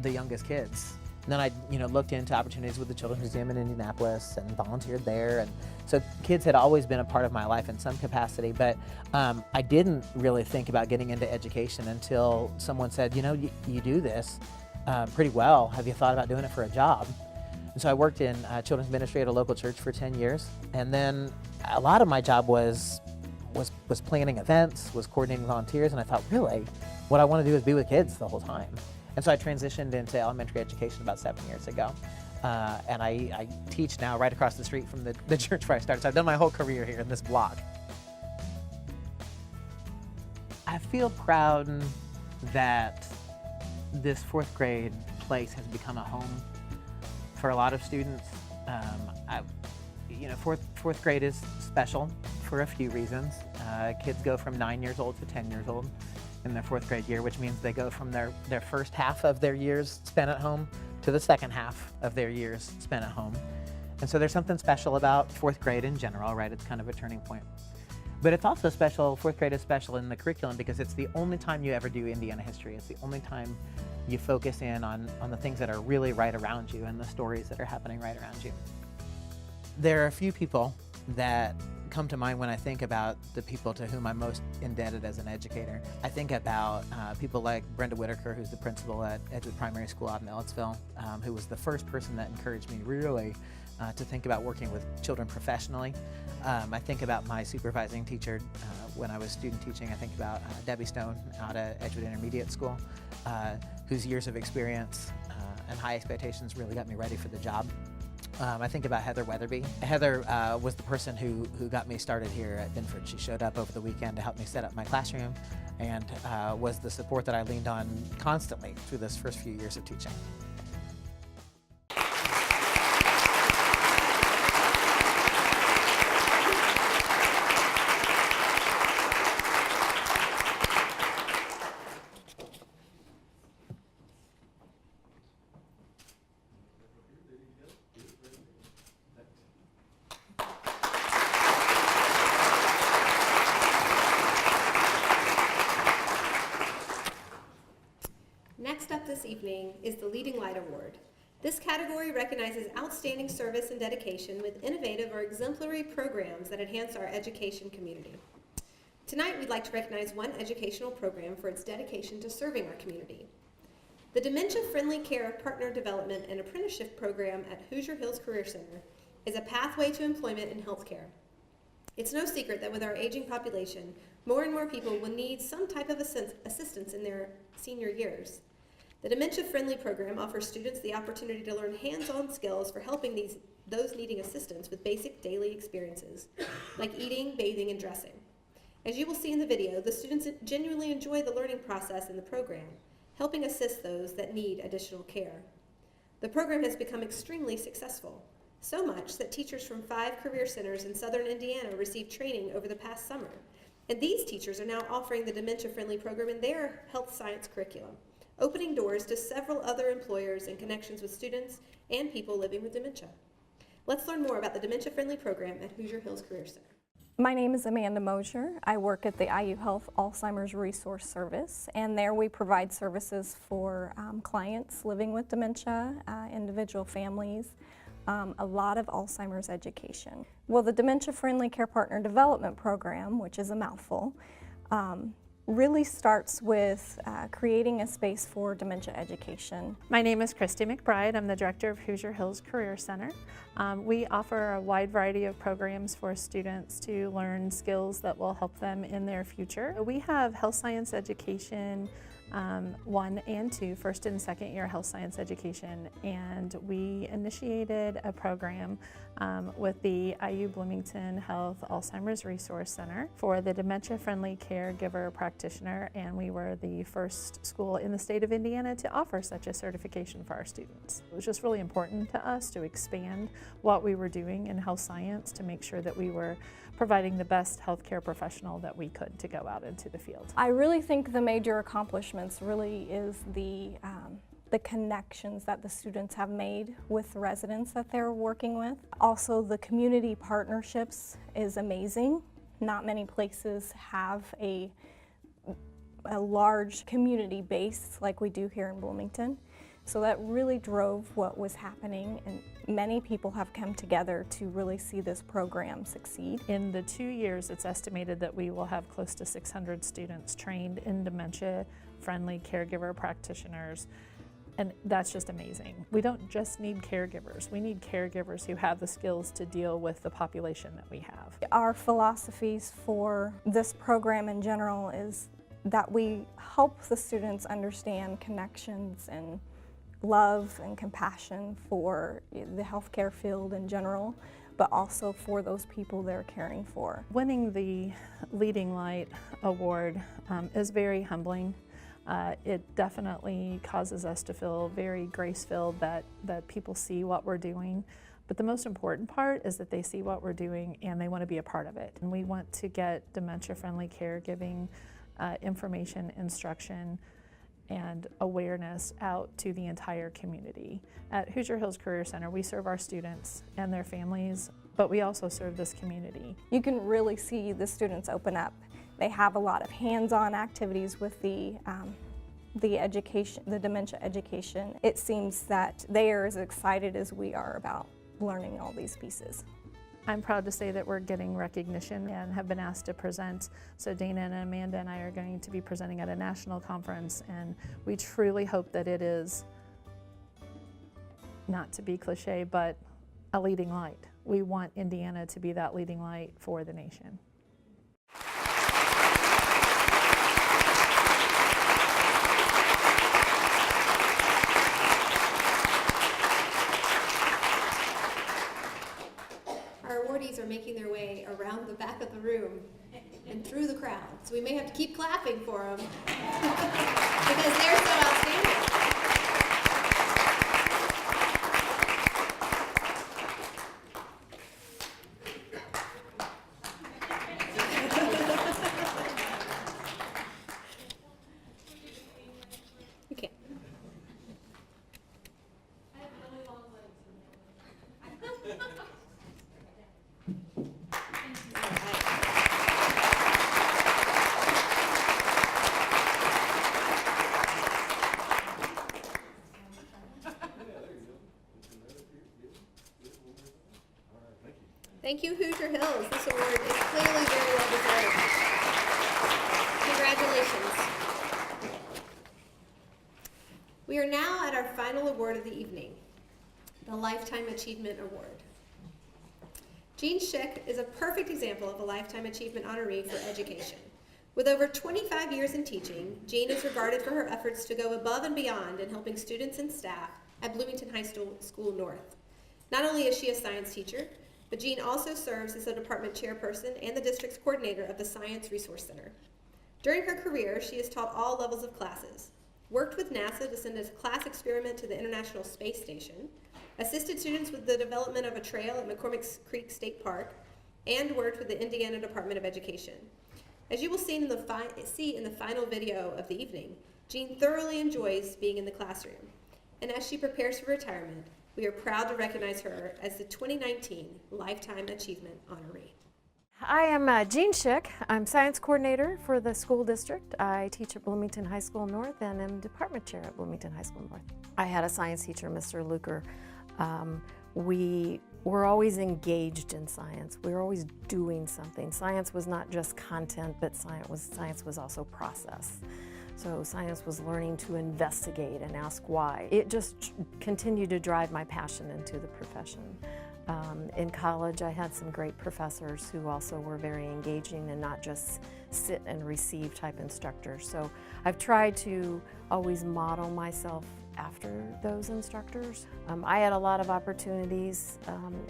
Speaker 16: the youngest kids. And then I looked into opportunities with the Children's Museum in Indianapolis and volunteered there, and so kids had always been a part of my life in some capacity, but I didn't really think about getting into education until someone said, you do this pretty well. Have you thought about doing it for a job? And so I worked in children's ministry at a local church for 10 years. And then a lot of my job was planning events, was coordinating volunteers, and I thought, really, what I want to do is be with kids the whole time. And so I transitioned into elementary education about 7 years ago. And I teach now right across the street from the church where I started. So I've done my whole career here in this block. I feel proud that this fourth grade place has become a home for a lot of students. Fourth grade is special for a few reasons. Kids go from 9 years old to 10 years old in their fourth grade year, which means they go from their first half of their years spent at home to the second half of their years spent at home. And so there's something special about fourth grade in general, right? It's kind of a turning point. But it's also special, fourth grade is special in the curriculum because it's the only time you ever do Indiana history. It's the only time you focus in on the things that are really right around you and the stories that are happening right around you. There are a few people that come to mind when I think about the people to whom I'm most indebted as an educator. I think about people like Brenda Whitaker, who's the principal at Edgewood Primary School out in Ellettsville, who was the first person that encouraged me really to think about working with children professionally. I think about my supervising teacher when I was student teaching. I think about Debbie Stone out at Edgewood Intermediate School, whose years of experience and high expectations really got me ready for the job. I think about Heather Weatherby. Heather was the person who got me started here at Binford. She showed up over the weekend to help me set up my classroom and was the support that I leaned on constantly through those first few years of teaching.
Speaker 1: Next up this evening is the Leading Light Award. This category recognizes outstanding service and dedication with innovative or exemplary programs that enhance our education community. Tonight, we'd like to recognize one educational program for its dedication to serving our community. The Dementia Friendly Care Partner Development and Apprenticeship Program at Hoosier Hills Career Center is a pathway to employment in healthcare. It's no secret that with our aging population, more and more people will need some type of assistance in their senior years. The Dementia Friendly program offers students the opportunity to learn hands-on skills for helping those needing assistance with basic daily experiences, like eating, bathing, and dressing. As you will see in the video, the students genuinely enjoy the learning process in the program, helping assist those that need additional care. The program has become extremely successful, so much that teachers from 5 career centers in southern Indiana received training over the past summer. And these teachers are now offering the Dementia Friendly program in their health science curriculum, opening doors to several other employers and connections with students and people living with dementia. Let's learn more about the Dementia Friendly program at Hoosier Hills Career Center.
Speaker 17: My name is Amanda Mosier. I work at the IU Health Alzheimer's Resource Service, and there we provide services for clients living with dementia, individual families, a lot of Alzheimer's education. Well, the Dementia Friendly Care Partner Development Program, which is a mouthful, really starts with creating a space for dementia education.
Speaker 18: My name is Christy McBride. I'm the director of Hoosier Hills Career Center. We offer a wide variety of programs for students to learn skills that will help them in their future. We have health science education 1 and 2, first and second year health science education, and we initiated a program with the IU Bloomington Health Alzheimer's Resource Center for the Dementia Friendly Caregiver Practitioner, and we were the first school in the state of Indiana to offer such a certification for our students. It was just really important to us to expand what we were doing in health science to make sure that we were providing the best healthcare professional that we could to go out into the field.
Speaker 17: I really think the major accomplishments really is the connections that the students have made with the residents that they're working with. Also, the community partnerships is amazing. Not many places have a large community base like we do here in Bloomington. So that really drove what was happening, and many people have come together to really see this program succeed.
Speaker 18: In the 2 years, it's estimated that we will have close to 600 students trained in dementia-friendly caregiver practitioners. And that's just amazing. We don't just need caregivers. We need caregivers who have the skills to deal with the population that we have.
Speaker 17: Our philosophies for this program in general is that we help the students understand connections and love and compassion for the healthcare field in general, but also for those people they're caring for.
Speaker 18: Winning the Leading Light Award is very humbling. It definitely causes us to feel very grace-filled that people see what we're doing. But the most important part is that they see what we're doing and they want to be a part of it. And we want to get dementia-friendly caregiving information, instruction, and awareness out to the entire community. At Hoosier Hills Career Center, we serve our students and their families, but we also serve this community.
Speaker 17: You can really see the students open up. They have a lot of hands-on activities with the education, the dementia education. It seems that they are as excited as we are about learning all these pieces.
Speaker 18: I'm proud to say that we're getting recognition and have been asked to present. So Dana and Amanda and I are going to be presenting at a national conference, and we truly hope that it is, not to be cliche, but a leading light. We want Indiana to be that leading light for the nation.
Speaker 1: Our awardees are making their way around the back of the room and through the crowd. So we may have to keep clapping for them because they're so outstanding. Okay. Thank you, Hoosier Hills. This award is clearly very well deserved. Congratulations. We are now at our final award of the evening, the Lifetime Achievement Award. Jean Schick is a perfect example of a Lifetime Achievement honoree for education. With over 25 years in teaching, Jean is regarded for her efforts to go above and beyond in helping students and staff at Bloomington High School North. Not only is she a science teacher, but Jean also serves as the department chairperson and the district's coordinator of the Science Resource Center. During her career, she has taught all levels of classes, worked with NASA to send a class experiment to the International Space Station, assisted students with the development of a trail at McCormick Creek State Park, and worked with the Indiana Department of Education. As you will see in the final video of the evening, Jean thoroughly enjoys being in the classroom. And as she prepares for retirement, we are proud to recognize her as the 2019 Lifetime Achievement honoree.
Speaker 19: I am Jean Schick. I'm science coordinator for the school district. I teach at Bloomington High School North and am department chair at Bloomington High School North. I had a science teacher, Mr. Luker. We were always engaged in science. We were always doing something. Science was not just content, but science was also process. So science was learning to investigate and ask why. It just continued to drive my passion into the profession. In college, I had some great professors who also were very engaging and not just sit and receive type instructors. So I've tried to always model myself after those instructors. I had a lot of opportunities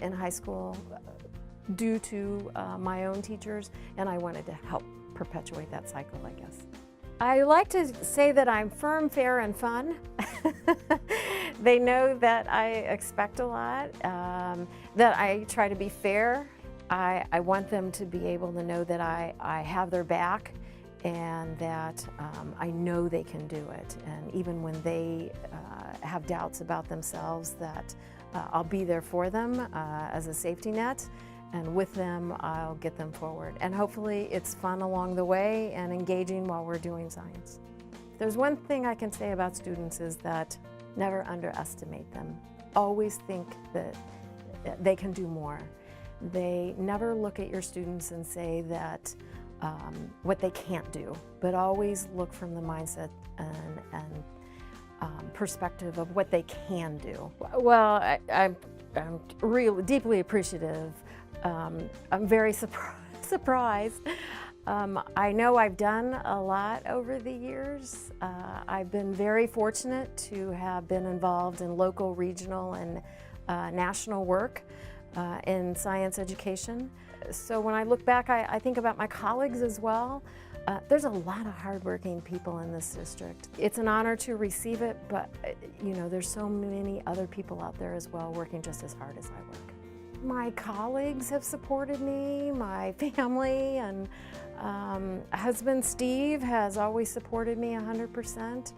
Speaker 19: in high school due to my own teachers, and I wanted to help perpetuate that cycle, I guess. I like to say that I'm firm, fair, and fun. They know that I expect a lot, that I try to be fair. I want them to be able to know that I have their back and that I know they can do it. And even when they have doubts about themselves, that I'll be there for them as a safety net. And with them, I'll get them forward. And hopefully it's fun along the way and engaging while we're doing science. There's one thing I can say about students is that never underestimate them. Always think that they can do more. They never look at your students and say that what they can't do, but always look from the mindset and perspective of what they can do. Well, I'm really deeply appreciative. I'm very surprised. I know I've done a lot over the years. I've been very fortunate to have been involved in local, regional, and national work in science education. So when I look back, I think about my colleagues as well. There's a lot of hardworking people in this district. It's an honor to receive it, but you know, there's so many other people out there as well working just as hard as I work. My colleagues have supported me, my family, and husband Steve has always supported me 100%.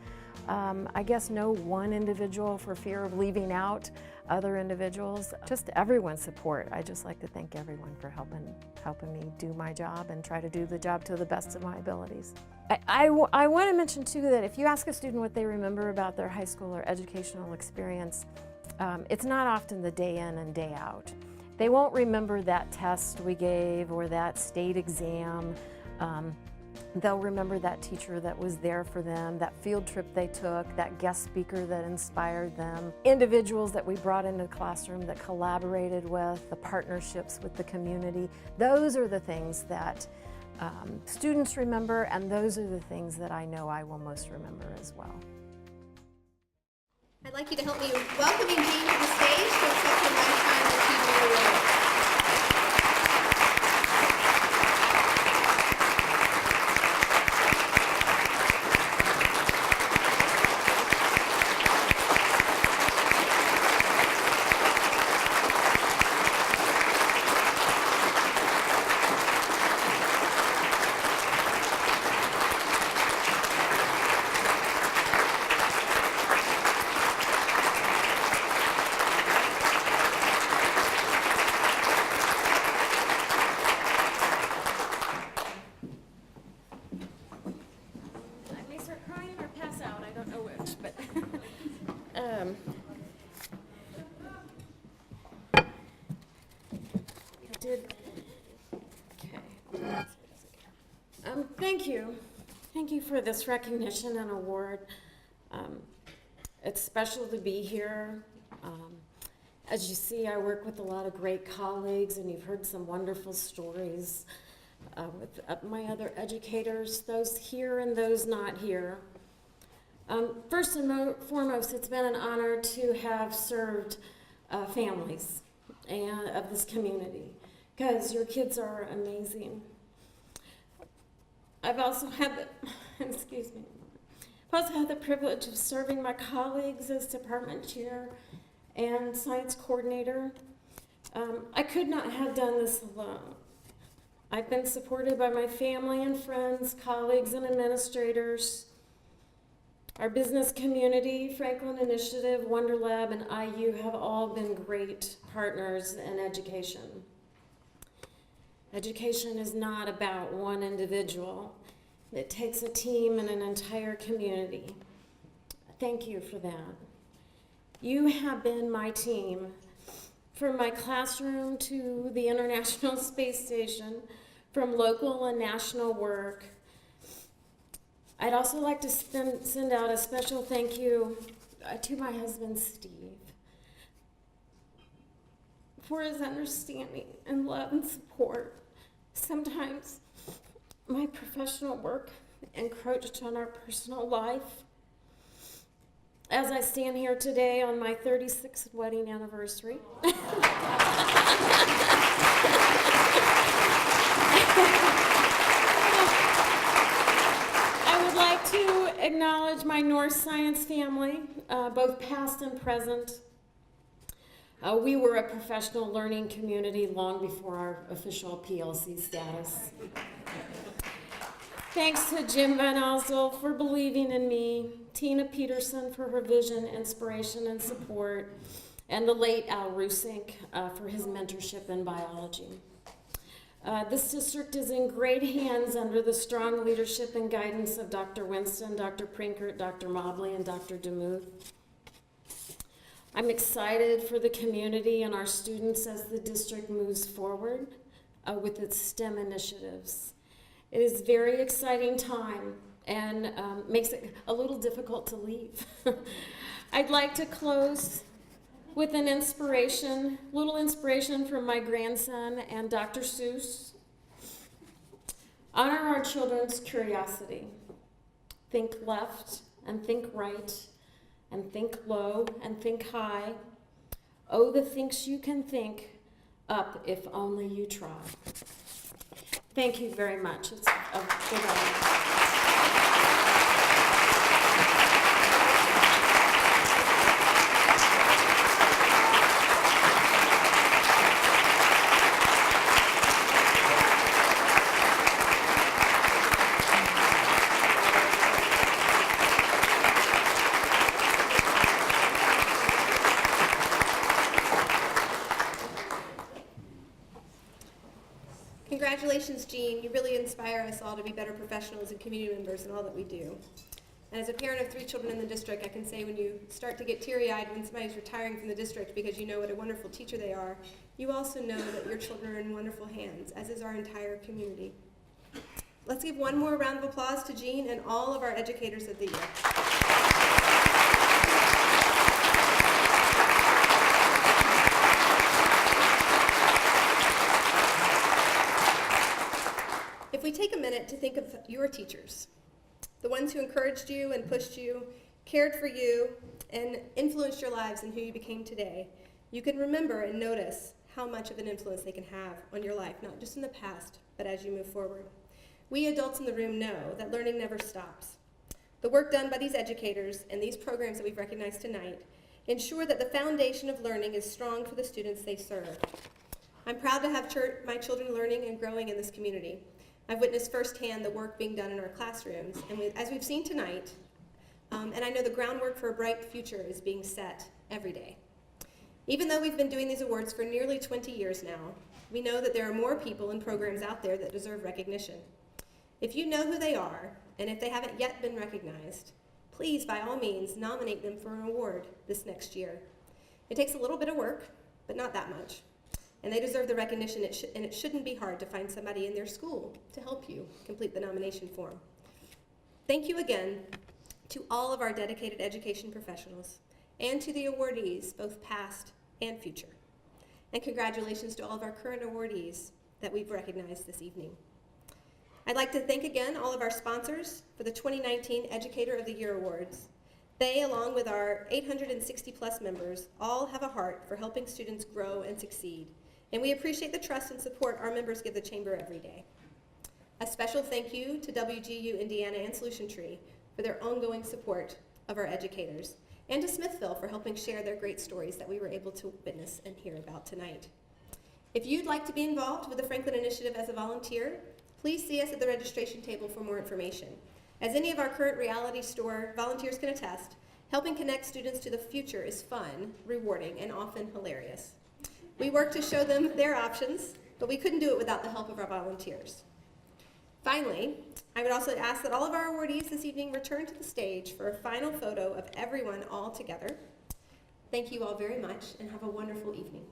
Speaker 19: I guess no one individual for fear of leaving out other individuals, just everyone's support. I just like to thank everyone for helping me do my job and try to do the job to the best of my abilities. I want to mention too that if you ask a student what they remember about their high school or educational experience, it's not often the day in and day out. They won't remember that test we gave or that state exam. They'll remember that teacher that was there for them, that field trip they took, that guest speaker that inspired them, individuals that we brought into the classroom that collaborated with, the partnerships with the community. Those are the things that students remember, and those are the things that I know I will most remember as well.
Speaker 1: I'd like you to help me welcome Eugene to the stage to accept the Lifetime Achievement Award.
Speaker 20: Thank you for this recognition and award. It's special to be here. As you see, I work with a lot of great colleagues, and you've heard some wonderful stories with my other educators, those here and those not here. First and foremost, it's been an honor to have served families of this community, because your kids are amazing. I've also had the privilege of serving my colleagues as department chair and science coordinator. I could not have done this alone. I've been supported by my family and friends, colleagues and administrators. Our business community, Franklin Initiative, Wonder Lab, and IU have all been great partners in education. Education is not about one individual. It takes a team and an entire community. Thank you for that. You have been my team, from my classroom to the International Space Station, from local and national work. I'd also like to send out a special thank you to my husband, Steve, for his understanding and love and support. Sometimes my professional work encroached on our personal life. As I stand here today on my 36th wedding anniversary, I would like to acknowledge my North Science family, both past and present. We were a professional learning community long before our official PLC status. Thanks to Jim Van Osdel for believing in me, Tina Peterson for her vision, inspiration, and support, and the late Al Rusink for his mentorship in biology. This district is in great hands under the strong leadership and guidance of Dr. Winston, Dr. Prinkert, Dr. Mobley, and Dr. DeMuth. I'm excited for the community and our students as the district moves forward with its STEM initiatives. It is a very exciting time and makes it a little difficult to leave. I'd like to close with an inspiration, little inspiration from my grandson and Dr. Seuss. Honor our children's curiosity. Think left and think right, and think low and think high. Oh, the things you can think up if only you try. Thank you very much. It's a big honor.
Speaker 1: Congratulations, Jean. You really inspire us all to be better professionals and community members in all that we do. And as a parent of 3 children in the district, I can say when you start to get teary-eyed when somebody's retiring from the district because you know what a wonderful teacher they are, you also know that your children are in wonderful hands, as is our entire community. Let's give one more round of applause to Jean and all of our educators of the year. If we take a minute to think of your teachers, the ones who encouraged you and pushed you, cared for you, and influenced your lives and who you became today, you can remember and notice how much of an influence they can have on your life, not just in the past, but as you move forward. We adults in the room know that learning never stops. The work done by these educators and these programs that we've recognized tonight ensure that the foundation of learning is strong for the students they serve. I'm proud to have my children learning and growing in this community. I've witnessed firsthand the work being done in our classrooms, and as we've seen tonight, and I know the groundwork for a bright future is being set every day. Even though we've been doing these awards for nearly 20 years now, we know that there are more people and programs out there that deserve recognition. If you know who they are, and if they haven't yet been recognized, please, by all means, nominate them for an award this next year. It takes a little bit of work, but not that much. And they deserve the recognition, and it shouldn't be hard to find somebody in their school to help you complete the nomination form. Thank you again to all of our dedicated education professionals and to the awardees, both past and future. And congratulations to all of our current awardees that we've recognized this evening. I'd like to thank again all of our sponsors for the 2019 Educator of the Year Awards. They, along with our 860 plus members, all have a heart for helping students grow and succeed. And we appreciate the trust and support our members give the Chamber every day. A special thank you to WGU Indiana and Solution Tree for their ongoing support of our educators, and to Smithville for helping share their great stories that we were able to witness and hear about tonight. If you'd like to be involved with the Franklin Initiative as a volunteer, please see us at the registration table for more information. As any of our current reality store volunteers can attest, helping connect students to the future is fun, rewarding, and often hilarious. We work to show them their options, but we couldn't do it without the help of our volunteers. Finally, I would also ask that all of our awardees this evening return to the stage for a final photo of everyone all together. Thank you all very much, and have a wonderful evening.